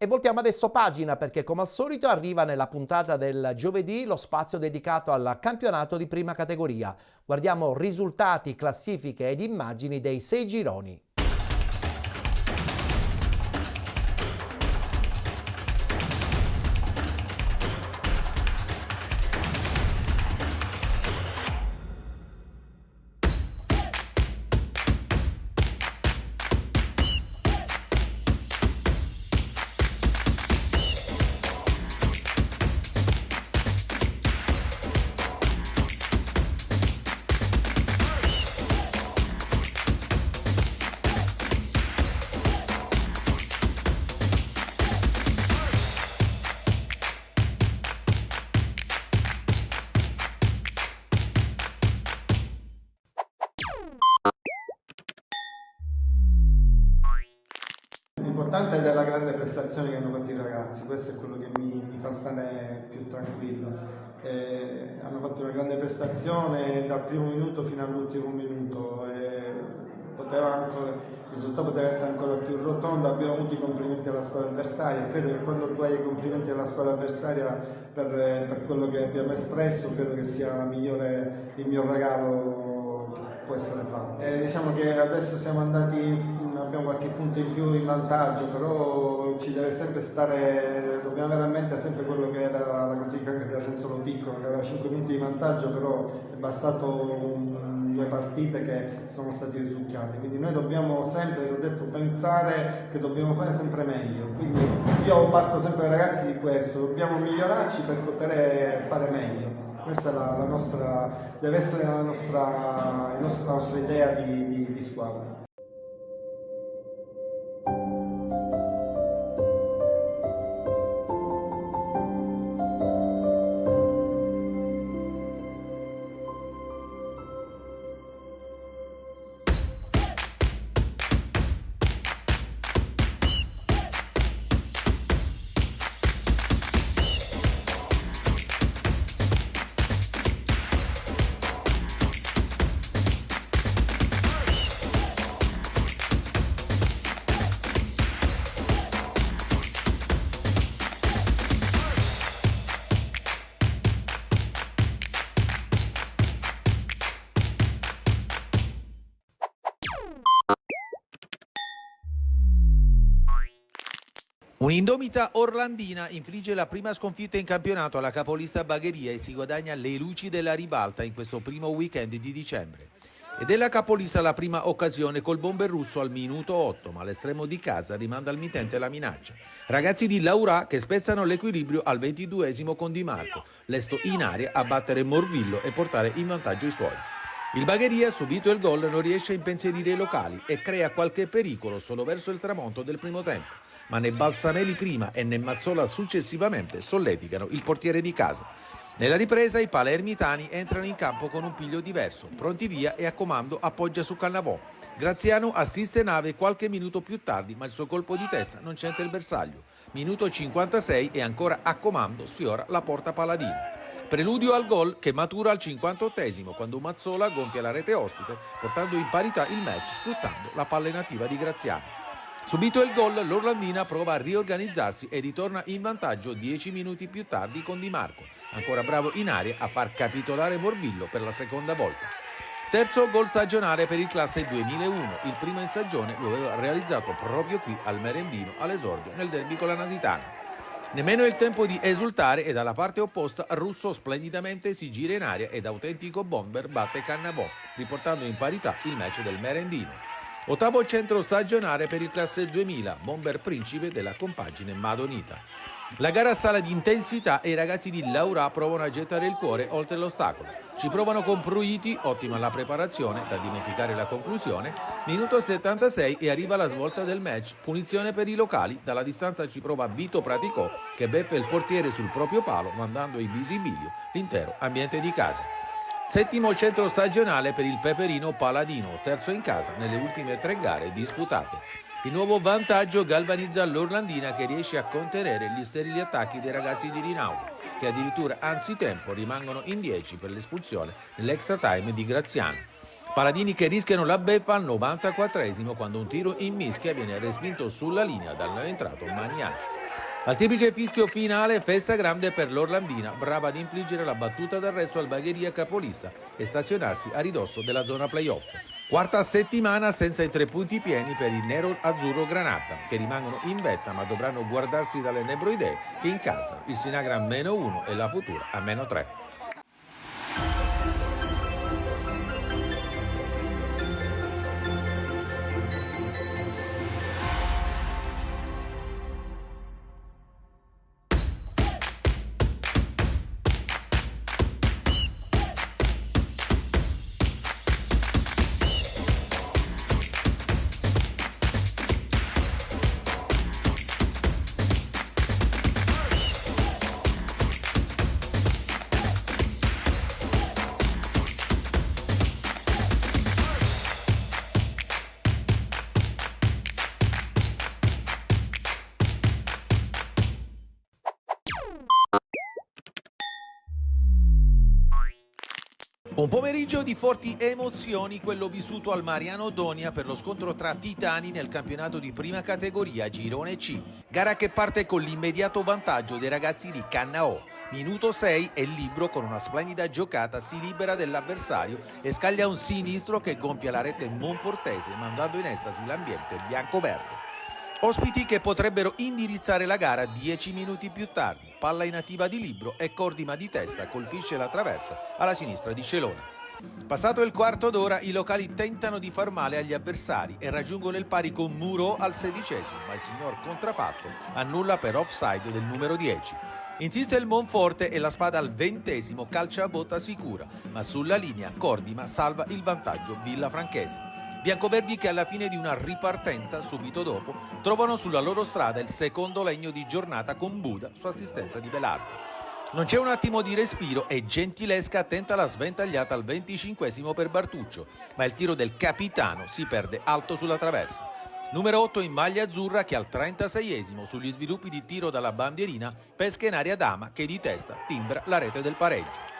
E voltiamo adesso pagina perché come al solito arriva nella puntata del giovedì lo spazio dedicato al campionato di prima categoria. Guardiamo risultati, classifiche ed immagini dei 6 gironi. L'importante è della grande prestazione che hanno fatto i ragazzi, questo è quello che mi fa stare più tranquillo. Hanno fatto una grande prestazione dal primo minuto fino all'ultimo minuto, il risultato poteva essere ancora più rotondo, abbiamo avuto i complimenti alla squadra avversaria, credo che quando tu hai i complimenti alla squadra avversaria per quello che abbiamo espresso, credo che sia il miglior regalo che può essere fatto. Diciamo che adesso abbiamo qualche punto in più in vantaggio, però ci deve sempre dobbiamo avere a mente sempre quello che era la classifica del Renzolo Piccolo, che aveva 5 punti di vantaggio, però è bastato 2 partite che sono stati risucchiate, quindi noi dobbiamo sempre, l'ho detto, pensare che dobbiamo fare sempre meglio, quindi io parto sempre ai ragazzi di questo, dobbiamo migliorarci per poter fare meglio. Questa è deve essere la nostra idea di squadra. Un'indomita orlandina infligge la prima sconfitta in campionato alla capolista Bagheria e si guadagna le luci della ribalta in questo primo weekend di dicembre. Ed è la capolista la prima occasione col bomber russo al minuto 8, ma l'estremo di casa rimanda al mittente la minaccia. Ragazzi di Laura che spezzano l'equilibrio al 22esimo con Di Marco, lesto in aria a battere Morvillo e portare in vantaggio i suoi. Il Bagheria, subito il gol, non riesce a impensierire i locali e crea qualche pericolo solo verso il tramonto del primo tempo, ma né Balsameli prima e né Mazzola successivamente solleticano il portiere di casa. Nella ripresa i palermitani entrano in campo con un piglio diverso, pronti via e a comando appoggia su Cannavò. Graziano assiste Nave qualche minuto più tardi, ma il suo colpo di testa non c'entra il bersaglio. Minuto 56 e ancora a comando sfiora la porta paladina. Preludio al gol che matura al 58esimo quando Mazzola gonfia la rete ospite portando in parità il match sfruttando la palla nativa di Graziano. Subito il gol, l'Orlandina prova a riorganizzarsi e ritorna in vantaggio 10 minuti più tardi con Di Marco, ancora bravo in aria a far capitolare Morvillo per la seconda volta. Terzo gol stagionale per il classe 2001, il primo in stagione lo aveva realizzato proprio qui al Merendino all'esordio nel derby con la Nasitana. Nemmeno il tempo di esultare e dalla parte opposta Russo splendidamente si gira in aria ed autentico bomber batte Cannavò, riportando in parità il match del Merendino. Ottavo centro stagionale per il classe 2000, bomber principe della compagine Madonita. La gara sala di intensità e i ragazzi di Laura provano a gettare il cuore oltre l'ostacolo. Ci provano con Pruiti, ottima la preparazione, da dimenticare la conclusione. Minuto 76 e arriva la svolta del match, punizione per i locali. Dalla distanza ci prova Vito Praticò che beffa il portiere sul proprio palo, mandando in visibilio l'intero ambiente di casa. Settimo centro stagionale per il Peperino Paladino, terzo in casa nelle ultime 3 gare disputate. Il nuovo vantaggio galvanizza l'Orlandina che riesce a contenere gli sterili attacchi dei ragazzi di Rinaudo, che addirittura anzitempo rimangono in 10 per l'espulsione nell'extra time di Graziano. Paladini che rischiano la beffa al 94esimo quando un tiro in mischia viene respinto sulla linea dal neoentrato Magnaci. Al triplice fischio finale, festa grande per l'Orlandina, brava ad infliggere la battuta d'arresto al Bagheria capolista e stazionarsi a ridosso della zona playoff. Quarta settimana senza i 3 punti pieni per il nero-azzurro Granata, che rimangono in vetta ma dovranno guardarsi dalle nebroidee che incalzano il Sinagra a -1 e la Futura a -3. Un pomeriggio di forti emozioni, quello vissuto al Mariano Donia per lo scontro tra titani nel campionato di prima categoria Girone C. Gara che parte con l'immediato vantaggio dei ragazzi di Cannao. Minuto 6 e il Libro con una splendida giocata si libera dell'avversario e scaglia un sinistro che gonfia la rete monfortese mandando in estasi l'ambiente bianco-verde. Ospiti che potrebbero indirizzare la gara 10 minuti più tardi. Palla inattiva di Libro e Cordima di testa colpisce la traversa alla sinistra di Celone. Passato il quarto d'ora i locali tentano di far male agli avversari e raggiungono il pari con Muro al 16esimo, ma il signor Contrafatto annulla per offside del numero 10. Insiste il Monforte e la Spada al 20esimo calcia a botta sicura, ma sulla linea Cordima salva il vantaggio villafranchese. Biancoverdi che alla fine di una ripartenza subito dopo trovano sulla loro strada il secondo legno di giornata con Buda su assistenza di Velarde. Non c'è un attimo di respiro e Gentilesca tenta la sventagliata al 25esimo per Bartuccio, ma il tiro del capitano si perde alto sulla traversa. Numero 8 in maglia azzurra che al 36esimo sugli sviluppi di tiro dalla bandierina pesca in area Dama che di testa timbra la rete del pareggio.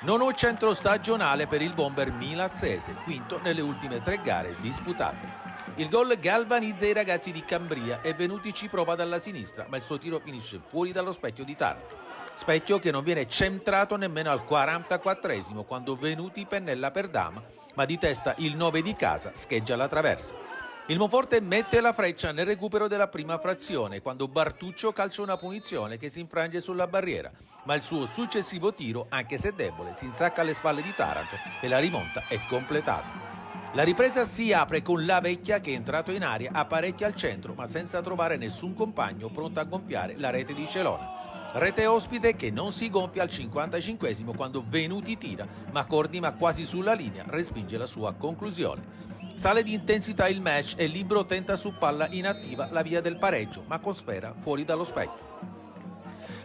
Nono centro stagionale per il bomber milazzese, quinto nelle ultime 3 gare disputate. Il gol galvanizza i ragazzi di Cambria e Venuti ci prova dalla sinistra, ma il suo tiro finisce fuori dallo specchio di Taranto. Specchio che non viene centrato nemmeno al 44esimo quando Venuti pennella per Dama, ma di testa il 9 di casa scheggia la traversa. Il Monforte mette la freccia nel recupero della prima frazione quando Bartuccio calcia una punizione che si infrange sulla barriera, ma il suo successivo tiro, anche se debole, si insacca alle spalle di Taranto e la rimonta è completata. La ripresa si apre con La Vecchia che, entrato in aria, apparecchia al centro ma senza trovare nessun compagno pronto a gonfiare la rete di Celona. Rete ospite che non si gonfia al 55esimo quando Venuti tira, ma Cordima quasi sulla linea respinge la sua conclusione. Sale di intensità il match e Libro tenta su palla inattiva la via del pareggio, ma con sfera fuori dallo specchio.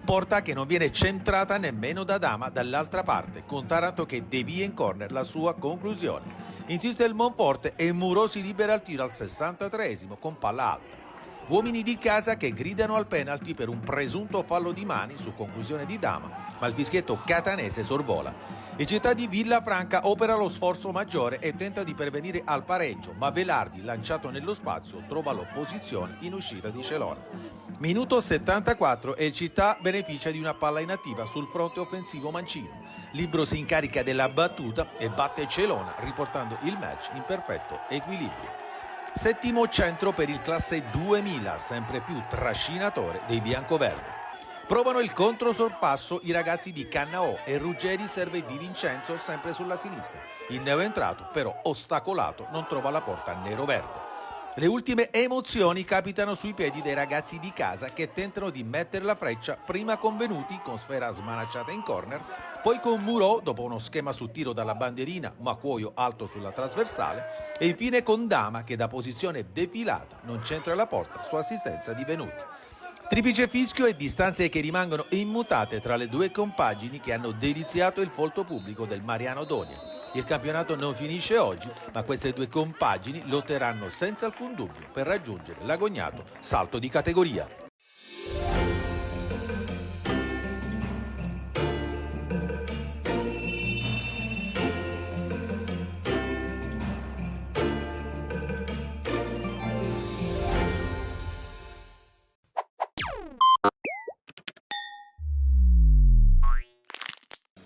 Porta che non viene centrata nemmeno da Dama dall'altra parte, con Taranto che devia in corner la sua conclusione. Insiste il Monforte e Muro si libera al tiro al 63esimo con palla alta. Uomini di casa che gridano al penalty per un presunto fallo di mani su conclusione di Dama, ma il fischietto catanese sorvola. Il Città di Villafranca opera lo sforzo maggiore e tenta di pervenire al pareggio, ma Velardi, lanciato nello spazio, trova l'opposizione in uscita di Celona. Minuto 74 e il Città beneficia di una palla inattiva sul fronte offensivo mancino. Libro si incarica della battuta e batte Celona, riportando il match in perfetto equilibrio. Settimo centro per il classe 2000, sempre più trascinatore dei biancoverdi. Provano il controsorpasso i ragazzi di Cannao e Ruggeri serve Di Vincenzo sempre sulla sinistra. Il neoentrato, però ostacolato, non trova la porta nero-verde. Le ultime emozioni capitano sui piedi dei ragazzi di casa che tentano di mettere la freccia prima con Venuti con sfera smanacciata in corner, poi con Muro dopo uno schema su tiro dalla bandierina ma cuoio alto sulla trasversale e infine con Dama che da posizione defilata non centra la porta su assistenza di Venuti. Triplice fischio e distanze che rimangono immutate tra le due compagini che hanno deliziato il folto pubblico del Mariano Donia. Il campionato non finisce oggi, ma queste due compagini lotteranno senza alcun dubbio per raggiungere l'agognato salto di categoria.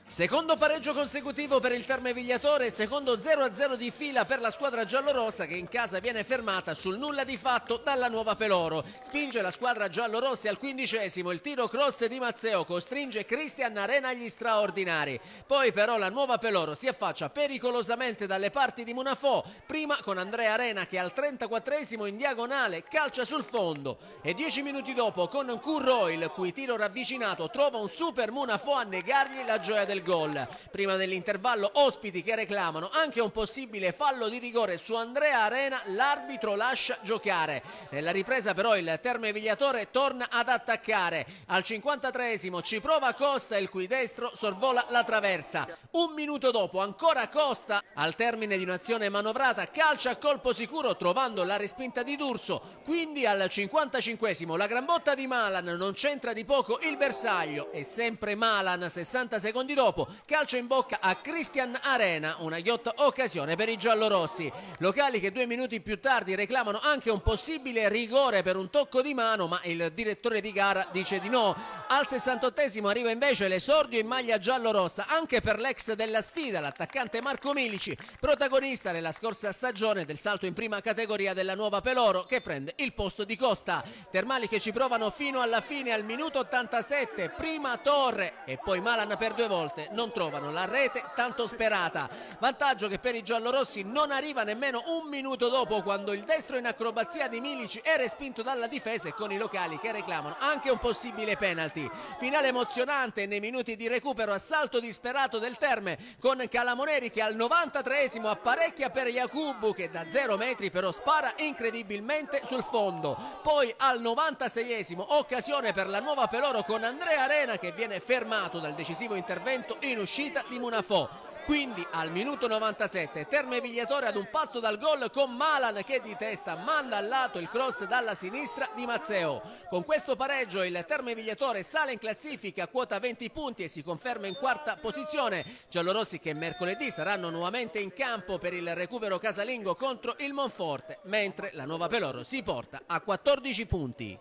Secondo pareggio consecutivo per il Terme Vigliatore, secondo 0-0 di fila per la squadra giallorossa che in casa viene fermata sul nulla di fatto dalla Nuova Peloro. Spinge la squadra giallorossi al 15esimo, il tiro cross di Mazzeo costringe Cristian Arena agli straordinari. Poi però la Nuova Peloro si affaccia pericolosamente dalle parti di Munafò, prima con Andrea Arena che al 34esimo in diagonale calcia sul fondo e 10 minuti dopo con Curro, il cui tiro ravvicinato trova un super Munafò a negargli la gioia del gol. Prima dell'intervallo ospiti che reclamano anche un possibile fallo di rigore su Andrea Arena, l'arbitro lascia giocare. Nella ripresa però il Terme Vigliatore torna ad attaccare. Al 53esimo ci prova Costa, il cui destro sorvola la traversa. Un minuto dopo ancora Costa, al termine di un'azione manovrata, calcia a colpo sicuro trovando la respinta di D'Urso. Quindi al 55esimo la gran botta di Malan non c'entra di poco il bersaglio e sempre Malan 60 secondi dopo calcio in bocca a Cristian Arena, una ghiotta occasione per i giallorossi. Locali che 2 minuti più tardi reclamano anche un possibile rigore per un tocco di mano, ma il direttore di gara dice di no. Al 68esimo arriva invece l'esordio in maglia giallorossa anche per l'ex della sfida, l'attaccante Marco Milici, protagonista nella scorsa stagione del salto in prima categoria della Nuova Peloro, che prende il posto di Costa. Termali che ci provano fino alla fine, al minuto 87, prima Torre e poi Malan per 2 volte non trovano la rete tanto sperata. Vantaggio che per i giallorossi non arriva nemmeno un minuto dopo, quando il destro in acrobazia di Milici è respinto dalla difesa e con i locali che reclamano anche un possibile penalty. Finale emozionante nei minuti di recupero, assalto disperato del Terme con Calamoneri che al 93esimo apparecchia per Yakubu che da 0 metri però spara incredibilmente sul fondo. Poi al 96esimo occasione per la Nuova Peloro con Andrea Arena che viene fermato dal decisivo intervento in uscita di Munafò. Quindi al minuto 97 Terme Vigliatore ad un passo dal gol con Malan che di testa manda al lato il cross dalla sinistra di Mazzeo. Con questo pareggio il Terme Vigliatore sale in classifica a quota 20 punti e si conferma in quarta posizione. Giallorossi che mercoledì saranno nuovamente in campo per il recupero casalingo contro il Monforte, mentre la Nuova Peloro si porta a 14 punti.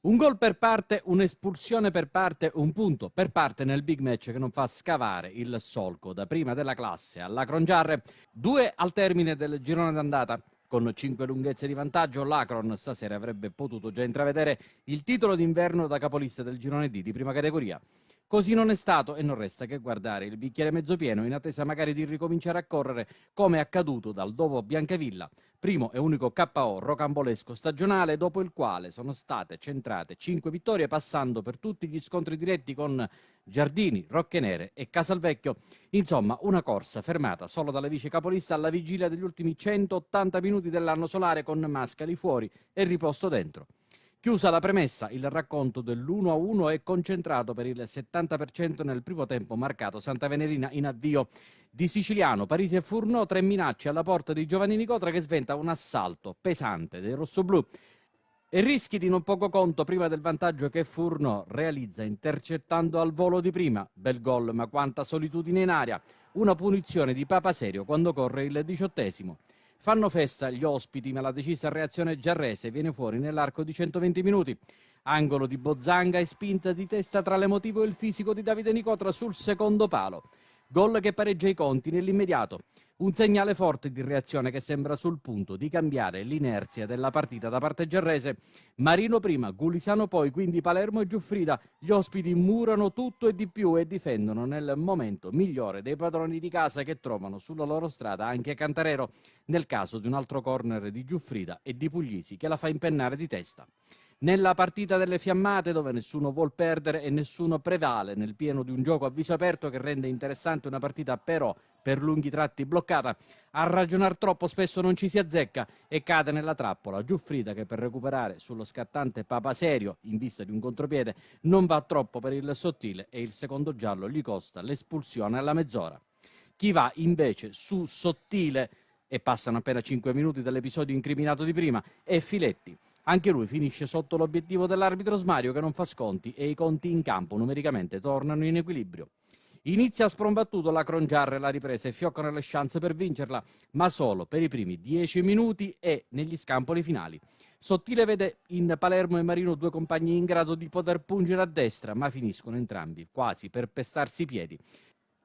Un gol per parte, un'espulsione per parte, un punto per parte nel big match che non fa scavare il solco da prima della classe all'Akron Giarre. 2 al termine del girone d'andata. Con 5 lunghezze di vantaggio, l'Akron stasera avrebbe potuto già intravedere il titolo d'inverno da capolista del girone D di prima categoria. Così non è stato e non resta che guardare il bicchiere mezzo pieno in attesa magari di ricominciare a correre come è accaduto dal dopo Biancavilla, primo e unico KO rocambolesco stagionale dopo il quale sono state centrate 5 vittorie passando per tutti gli scontri diretti con Giardini, Rocchenere e Casalvecchio. Insomma, una corsa fermata solo dalle vice capolista alla vigilia degli ultimi 180 minuti dell'anno solare con Mascali fuori e riposto dentro. Chiusa la premessa, il racconto dell'1-1 è concentrato per il 70% nel primo tempo marcato Santa Venerina in avvio. Di Siciliano, Parisi e Furnò 3 minacce alla porta di Giovanni Nicotra che sventa un assalto pesante dei rossoblù e rischi di non poco conto prima del vantaggio che Furnò realizza intercettando al volo di prima. Bel gol, ma quanta solitudine in aria. Una punizione di Papa Serio quando corre il 18°. Fanno festa gli ospiti, ma la decisa reazione giarrese viene fuori nell'arco di 120 minuti. Angolo di Bozzanga e spinta di testa tra l'emotivo e il fisico di Davide Nicotra sul secondo palo. Gol che pareggia i conti nell'immediato. Un segnale forte di reazione che sembra sul punto di cambiare l'inerzia della partita da parte giarrese. Marino prima, Gulisano poi, quindi Palermo e Giuffrida. Gli ospiti murano tutto e di più e difendono nel momento migliore dei padroni di casa che trovano sulla loro strada anche Cantarero, nel caso di un altro corner di Giuffrida e di Puglisi che la fa impennare di testa. Nella partita delle fiammate, dove nessuno vuol perdere e nessuno prevale, nel pieno di un gioco a viso aperto che rende interessante una partita però per lunghi tratti bloccata, a ragionar troppo spesso non ci si azzecca e cade nella trappola Giuffrida che per recuperare sullo scattante Papa Serio in vista di un contropiede non va troppo per il sottile e il secondo giallo gli costa l'espulsione alla mezz'ora. Chi va invece su sottile, e passano appena 5 minuti dall'episodio incriminato di prima, è Filetti. Anche lui finisce sotto l'obiettivo dell'arbitro Smario che non fa sconti e i conti in campo numericamente tornano in equilibrio. Inizia sprombattuto l'Akron Giarre la ripresa e fioccano le chance per vincerla, ma solo per i primi 10 minuti e negli scampoli finali. Sottile vede in Palermo e Marino 2 compagni in grado di poter pungere a destra, ma finiscono entrambi quasi per pestarsi i piedi.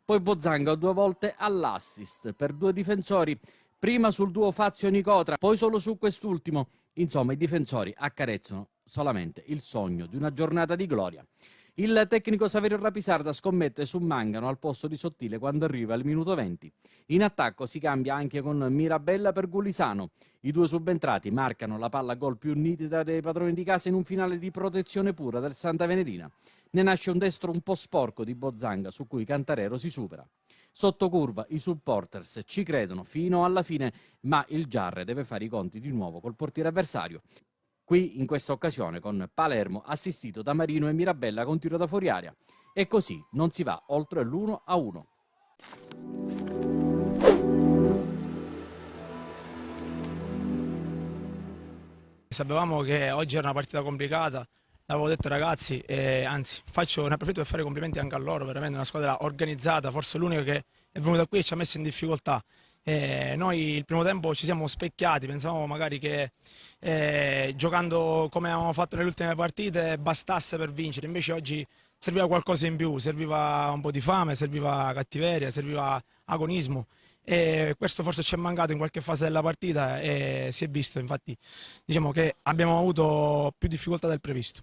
Poi Bozzanga 2 volte all'assist per 2 difensori, prima sul duo Fazio-Nicotra, poi solo su quest'ultimo. Insomma, i difensori accarezzano solamente il sogno di una giornata di gloria. Il tecnico Saverio Rapisarda scommette su Mangano al posto di Sottile quando arriva il minuto 20. In attacco si cambia anche con Mirabella per Gulisano. I 2 subentrati marcano la palla gol più nitida dei padroni di casa in un finale di protezione pura del Santa Venerina. Ne nasce un destro un po' sporco di Bozzanga su cui Cantarero si supera. Sotto curva i supporters ci credono fino alla fine, ma il Giarre deve fare i conti di nuovo col portiere avversario. Qui in questa occasione con Palermo assistito da Marino e Mirabella con tiro da fuori area. E così non si va oltre l'1-1. Sapevamo che oggi era una partita complicata, l'avevo detto ai ragazzi, e anzi ne approfitto per fare complimenti anche a loro, veramente una squadra organizzata, forse l'unica che è venuta qui e ci ha messo in difficoltà. Noi il primo tempo ci siamo specchiati, pensavamo magari che giocando come avevamo fatto nelle ultime partite bastasse per vincere, invece oggi serviva qualcosa in più, serviva un po' di fame, serviva cattiveria, serviva agonismo e questo forse ci è mancato in qualche fase della partita e si è visto, infatti diciamo che abbiamo avuto più difficoltà del previsto.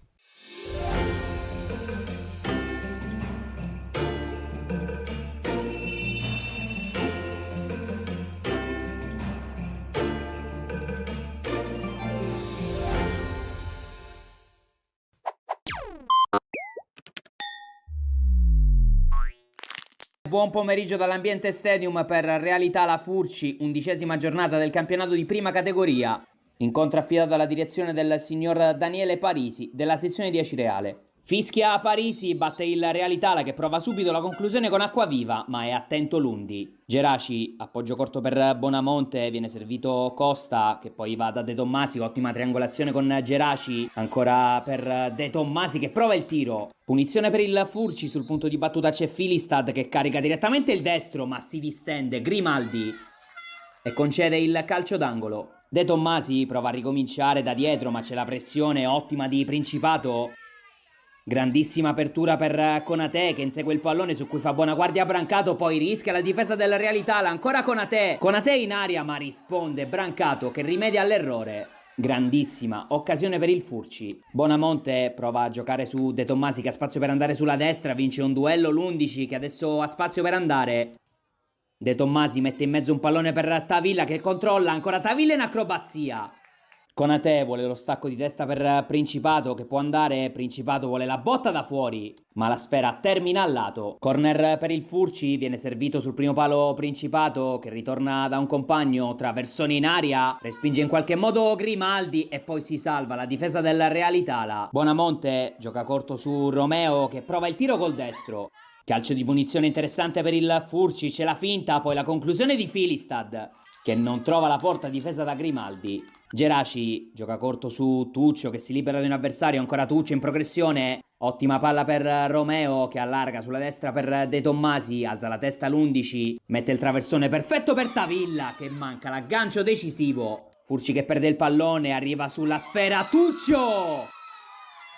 Buon pomeriggio dall'Ambiente Stadium per Realtà La Furci, 11ª giornata del campionato di prima categoria. Incontro affidato alla direzione del signor Daniele Parisi della sezione 10 Reale. Fischia a Parisi, batte il Realitala che prova subito la conclusione con Acquaviva, ma è attento Lundi. Geraci, appoggio corto per Bonamonte, viene servito Costa che poi va da De Tommasi, ottima triangolazione con Geraci, ancora per De Tommasi che prova il tiro. Punizione per il Furci, sul punto di battuta c'è Filistad che carica direttamente il destro ma si distende Grimaldi e concede il calcio d'angolo. De Tommasi prova a ricominciare da dietro, ma c'è la pressione ottima di Principato. Grandissima apertura per Konate che insegue il pallone su cui fa buona guardia Brancato, poi rischia la difesa del Real Italia, ancora Konate in aria ma risponde Brancato che rimedia all'errore. Grandissima occasione per il Furci. Bonamonte prova a giocare su De Tommasi che ha spazio per andare sulla destra, vince un duello l'11 che adesso ha spazio per andare. De Tommasi mette in mezzo un pallone per Tavilla che controlla, ancora Tavilla in acrobazia. Konate vuole lo stacco di testa per Principato che può andare, Principato vuole la botta da fuori, ma la sfera termina al lato. Corner per il Furci, viene servito sul primo palo Principato che ritorna da un compagno, traversone in aria, respinge in qualche modo Grimaldi e poi si salva la difesa del Real Italia. Bonamonte gioca corto su Romeo che prova il tiro col destro. Calcio di punizione interessante per il Furci, c'è la finta, poi la conclusione di Filistad che non trova la porta difesa da Grimaldi. Geraci gioca corto su Tuccio che si libera di un avversario, ancora Tuccio in progressione, ottima palla per Romeo che allarga sulla destra per De Tommasi, alza la testa l'11, mette il traversone perfetto per Tavilla che manca l'aggancio decisivo. Furci che perde il pallone, arriva sulla sfera Tuccio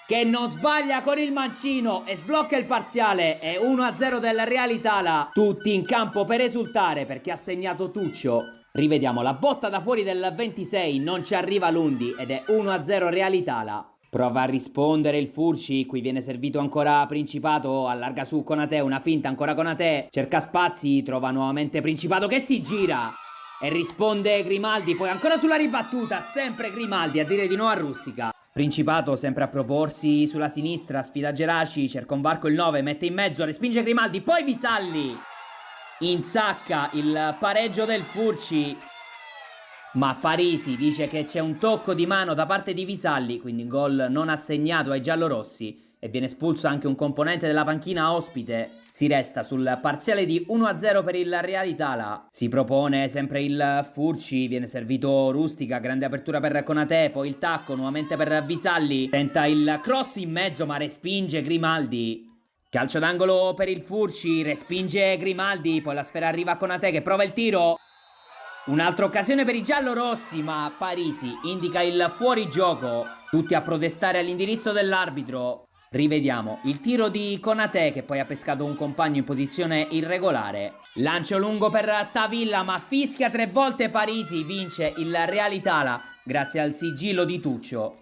che non sbaglia con il mancino e sblocca il parziale, è 1-0 del Real Italia, tutti in campo per esultare perché ha segnato Tuccio. Rivediamo la botta da fuori del 26, non ci arriva Lundi ed è 1-0 Real Italia. Prova a rispondere il Furci, qui viene servito ancora Principato, allarga su Konate, una finta, ancora Konate, cerca spazi, trova nuovamente Principato che si gira e risponde Grimaldi, poi ancora sulla ribattuta, sempre Grimaldi a dire di no a Rustica. Principato sempre a proporsi sulla sinistra, sfida Geraci, cerca un varco il 9, mette in mezzo, respinge Grimaldi, poi Visalli insacca il pareggio del Furci, ma Parisi dice che c'è un tocco di mano da parte di Visalli, quindi gol non assegnato ai giallorossi e viene espulso anche un componente della panchina ospite. Si resta sul parziale di 1-0 per il Real Italia. Si propone sempre il Furci, viene servito Rustica, grande apertura per Konate, poi il tacco nuovamente per Visalli, tenta il cross in mezzo ma respinge Grimaldi. Calcio d'angolo per il Furci, respinge Grimaldi, poi la sfera arriva a Konate che prova il tiro. Un'altra occasione per i giallorossi, ma Parisi indica il fuorigioco. Tutti a protestare all'indirizzo dell'arbitro. Rivediamo il tiro di Konate che poi ha pescato un compagno in posizione irregolare. Lancio lungo per Tavilla ma fischia 3 volte Parisi, vince il Real Italia grazie al sigillo di Tuccio.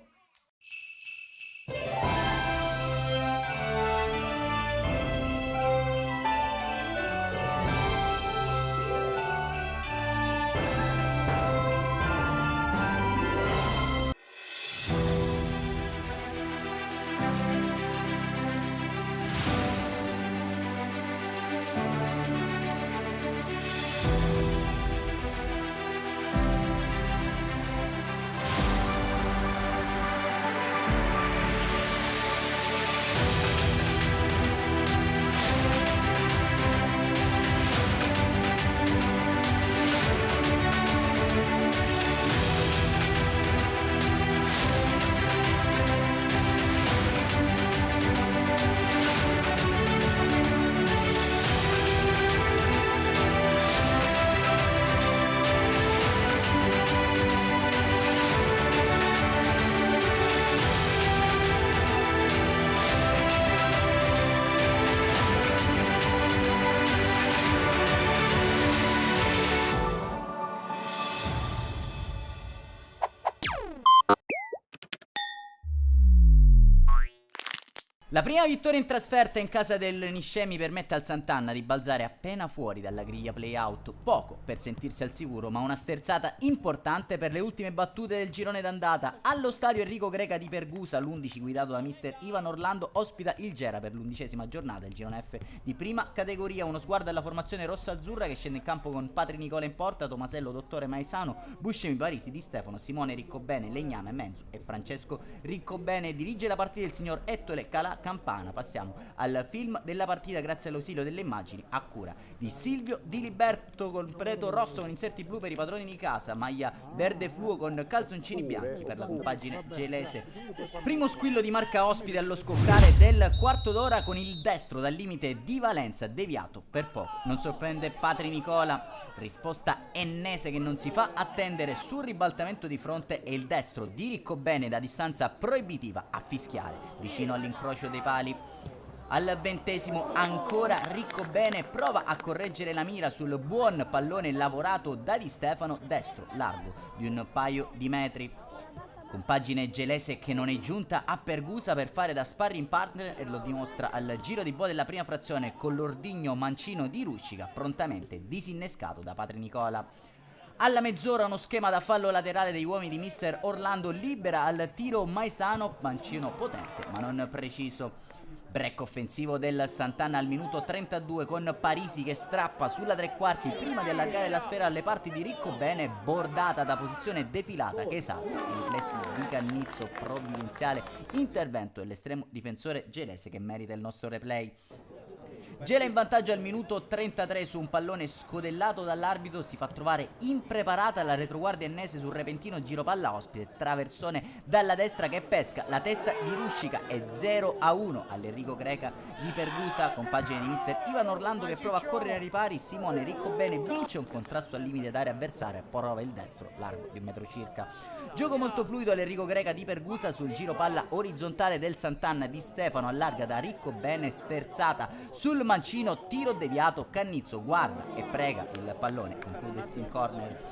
La prima vittoria in trasferta in casa del Niscemi permette al Sant'Anna di balzare appena fuori dalla griglia play-out, poco per sentirsi al sicuro ma una sterzata importante per le ultime battute del girone d'andata. Allo stadio Enrico Greca di Pergusa l'11 guidato da mister Ivan Orlando ospita il Gera per l'11ª giornata, il girone F di prima categoria. Uno sguardo alla formazione rossa-azzurra che scende in campo con Patri Nicola in porta, Tomasello, Dottore Maesano, Buscemi, Parisi, Di Stefano, Simone Riccobene, Legname, Menzu e Francesco Riccobene. Dirige la partita il signor Ettore Calà Campana. Passiamo al film della partita grazie all'ausilio delle immagini a cura di Silvio Di Liberto, completo rosso con inserti blu per i padroni di casa, maglia verde fluo con calzoncini bianchi per la compagine gelese. Primo squillo di marca ospite allo scoccare del quarto d'ora con il destro dal limite di Valenza deviato per poco. Non sorprende Patri Nicola, risposta ennese che non si fa attendere sul ribaltamento di fronte e il destro di Riccobene da distanza proibitiva a fischiare vicino all'incrocio dei pali. Al 20° ancora Riccobene prova a correggere la mira sul buon pallone lavorato da Di Stefano, destro largo di un paio di metri. Compagine gelese che non è giunta a Pergusa per fare da sparring partner e lo dimostra al giro di boa della prima frazione con l'ordigno mancino di Ruscica prontamente disinnescato da Patri Nicola. Alla mezz'ora uno schema da fallo laterale degli uomini di mister Orlando libera al tiro Maisano, mancino potente ma non preciso. Break offensivo del Sant'Anna al minuto 32 con Parisi che strappa sulla tre quarti prima di allargare la sfera alle parti di Riccobene, bordata da posizione defilata che esalta i riflessi di Cannizzo, provvidenziale intervento dell'estremo difensore gelese che merita il nostro replay. Gela in vantaggio al minuto 33 su un pallone scodellato dall'arbitro, si fa trovare impreparata la retroguardia ennese sul repentino giro palla ospite, traversone dalla destra che pesca la testa di Ruscica e 0-1 all'Enrico Greca di Pergusa, compagine di mister Ivan Orlando che prova a correre ai ripari, Simone Riccobene vince un contrasto al limite d'area avversaria e prova il destro largo di un metro circa. Gioco molto fluido all'Enrico Greca di Pergusa sul giro palla orizzontale del Sant'Anna di Stefano, allarga da Riccobene, sterzata sul mancino, tiro deviato, Cannizzo guarda e prega il pallone, conclude in corner.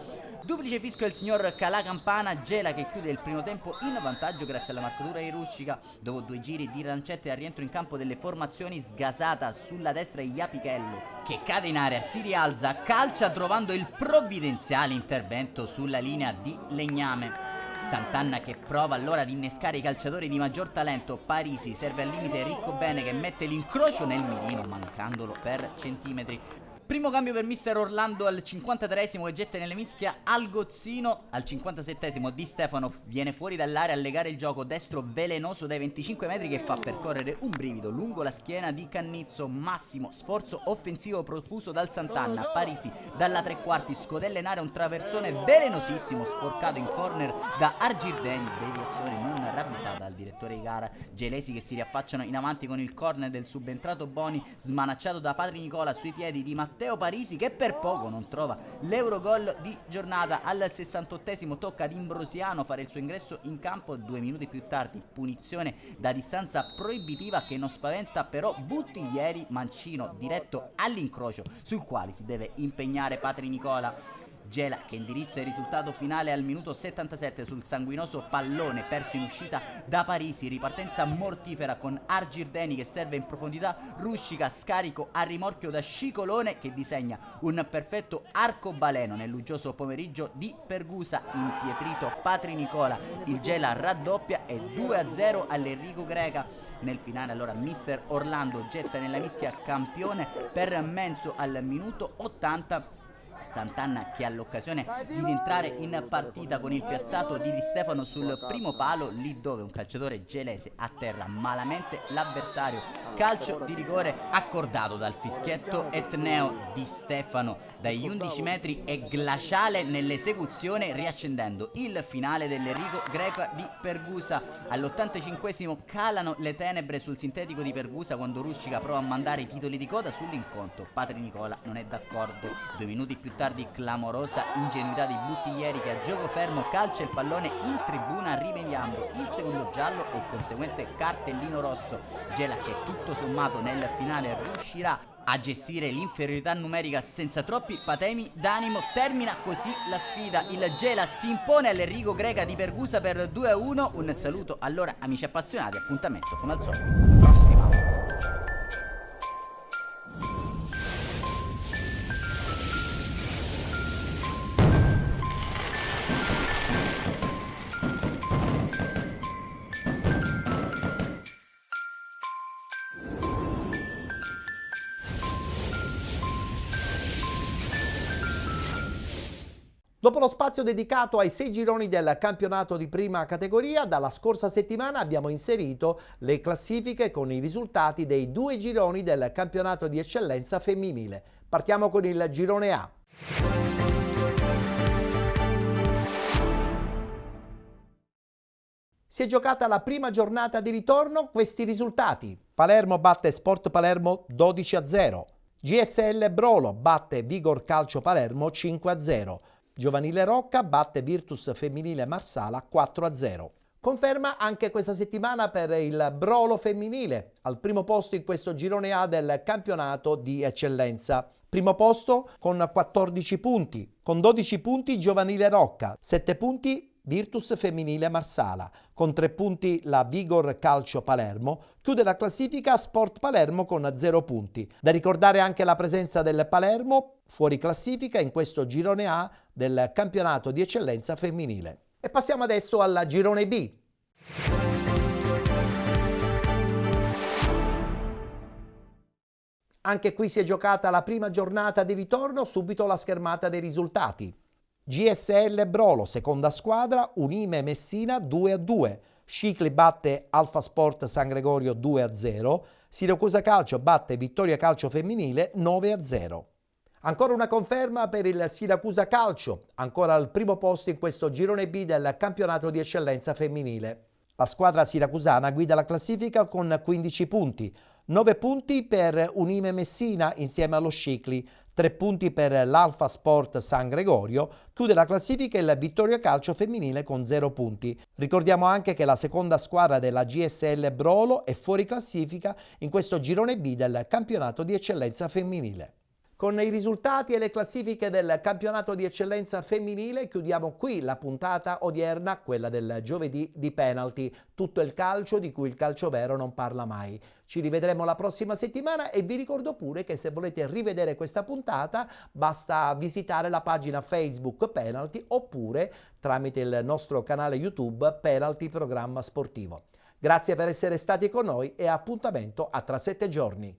Duplice fischio del signor Calà Campana, Gela che chiude il primo tempo in vantaggio grazie alla marcatura di Ruscica. Dopo 2 giri di lancette al rientro in campo delle formazioni, sgasata sulla destra di Iapichello che cade in area, si rialza, calcia trovando il provvidenziale intervento sulla linea di Legname. Sant'Anna che prova allora ad innescare i calciatori di maggior talento, Parisi serve al limite Riccobene che mette l'incrocio nel mirino mancandolo per centimetri. Primo cambio per mister Orlando al 53esimo che getta nelle mischia Algozzino. Al 57esimo Di Stefano viene fuori dall'area a legare il gioco, destro velenoso dai 25 metri che fa percorrere un brivido lungo la schiena di Cannizzo. Massimo sforzo offensivo profuso dal Sant'Anna, Parisi dalla tre quarti scodella in area un traversone velenosissimo sporcato in corner da Argirdeni, deviazione non ravvisata dal direttore di gara. Gelesi che si riaffacciano in avanti con il corner del subentrato Boni, smanacciato da Patri Nicola sui piedi di Matteo Parisi che per poco non trova l'Eurogol di giornata. Al 68esimo tocca ad Imbrosiano fare il suo ingresso in campo, 2 minuti più tardi punizione da distanza proibitiva che non spaventa però Buttiglieri, mancino diretto all'incrocio sul quale si deve impegnare Patri Nicola. Gela che indirizza il risultato finale al minuto 77 sul sanguinoso pallone perso in uscita da Parisi, ripartenza mortifera con Argirdeni che serve in profondità, Ruscica scarico a rimorchio da Scicolone che disegna un perfetto arcobaleno nell'uggioso pomeriggio di Pergusa. Impietrito Patri Nicola, il Gela raddoppia e 2-0 all'Enrico Greca. Nel finale allora mister Orlando getta nella mischia campione per Menzo al minuto 80. Sant'Anna che ha l'occasione di rientrare in partita con il piazzato di Di Stefano sul primo palo, lì dove un calciatore gelese atterra malamente l'avversario. Calcio di rigore accordato dal fischietto etneo. Di Stefano dagli 11 metri è glaciale nell'esecuzione, riaccendendo il finale dell'Enrico Greca di Pergusa. All'85esimo calano le tenebre sul sintetico di Pergusa quando Ruscica prova a mandare i titoli di coda sull'incontro. Patri Nicola non è d'accordo. 2 minuti più tardi clamorosa ingenuità di Buttiglieri che a gioco fermo calcia il pallone in tribuna rimediando il secondo giallo e il conseguente cartellino rosso. Gela che tutto sommato nel finale riuscirà a gestire l'inferiorità numerica senza troppi patemi d'animo. Termina così la sfida, il Gela si impone all'Enrico Greca di Pergusa per 2-1. Un saluto allora amici appassionati, appuntamento come al solito prossima. Dopo lo spazio dedicato ai 6 gironi del campionato di prima categoria, dalla scorsa settimana abbiamo inserito le classifiche con i risultati dei 2 gironi del campionato di eccellenza femminile. Partiamo con il girone A. Si è giocata la prima giornata di ritorno, questi risultati: Palermo batte Sport Palermo 12-0, GSL Brolo batte Vigor Calcio Palermo 5-0, Giovanile Rocca batte Virtus Femminile Marsala 4-0. Conferma anche questa settimana per il Brolo femminile, al primo posto in questo girone A del campionato di eccellenza. Primo posto con 14 punti, con 12 punti Giovanile Rocca, 7 punti Virtus Femminile Marsala, con 3 punti la Vigor Calcio Palermo, chiude la classifica Sport Palermo con 0 punti. Da ricordare anche la presenza del Palermo fuori classifica in questo girone A del campionato di eccellenza femminile. E passiamo adesso al girone B. Anche qui si è giocata la prima giornata di ritorno, subito la schermata dei risultati. GSL Brolo, seconda squadra, Unime Messina 2-2, Scicli batte Alfa Sport San Gregorio 2-0, Siracusa Calcio batte Vittoria Calcio Femminile 9-0. Ancora una conferma per il Siracusa Calcio, ancora al primo posto in questo girone B del campionato di eccellenza femminile. La squadra siracusana guida la classifica con 15 punti, 9 punti per Unime Messina insieme allo Scicli, 3 punti per l'Alfa Sport San Gregorio, chiude la classifica il Vittoria Calcio Femminile con 0 punti. Ricordiamo anche che la seconda squadra della GSL Brolo è fuori classifica in questo girone B del campionato di eccellenza femminile. Con i risultati e le classifiche del campionato di eccellenza femminile chiudiamo qui la puntata odierna, quella del giovedì di penalty. Tutto il calcio di cui il calcio vero non parla mai. Ci rivedremo la prossima settimana e vi ricordo pure che se volete rivedere questa puntata basta visitare la pagina Facebook Penalty oppure tramite il nostro canale YouTube Penalty Programma Sportivo. Grazie per essere stati con noi e appuntamento a tra 7 giorni.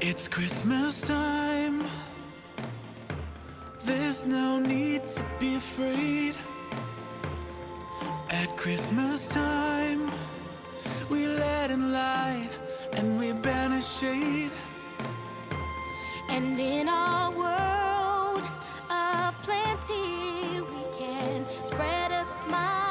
It's Christmas time. There's no need to be afraid. At Christmas time, we let in light and we banish shade. And in our world of plenty, we can spread a smile.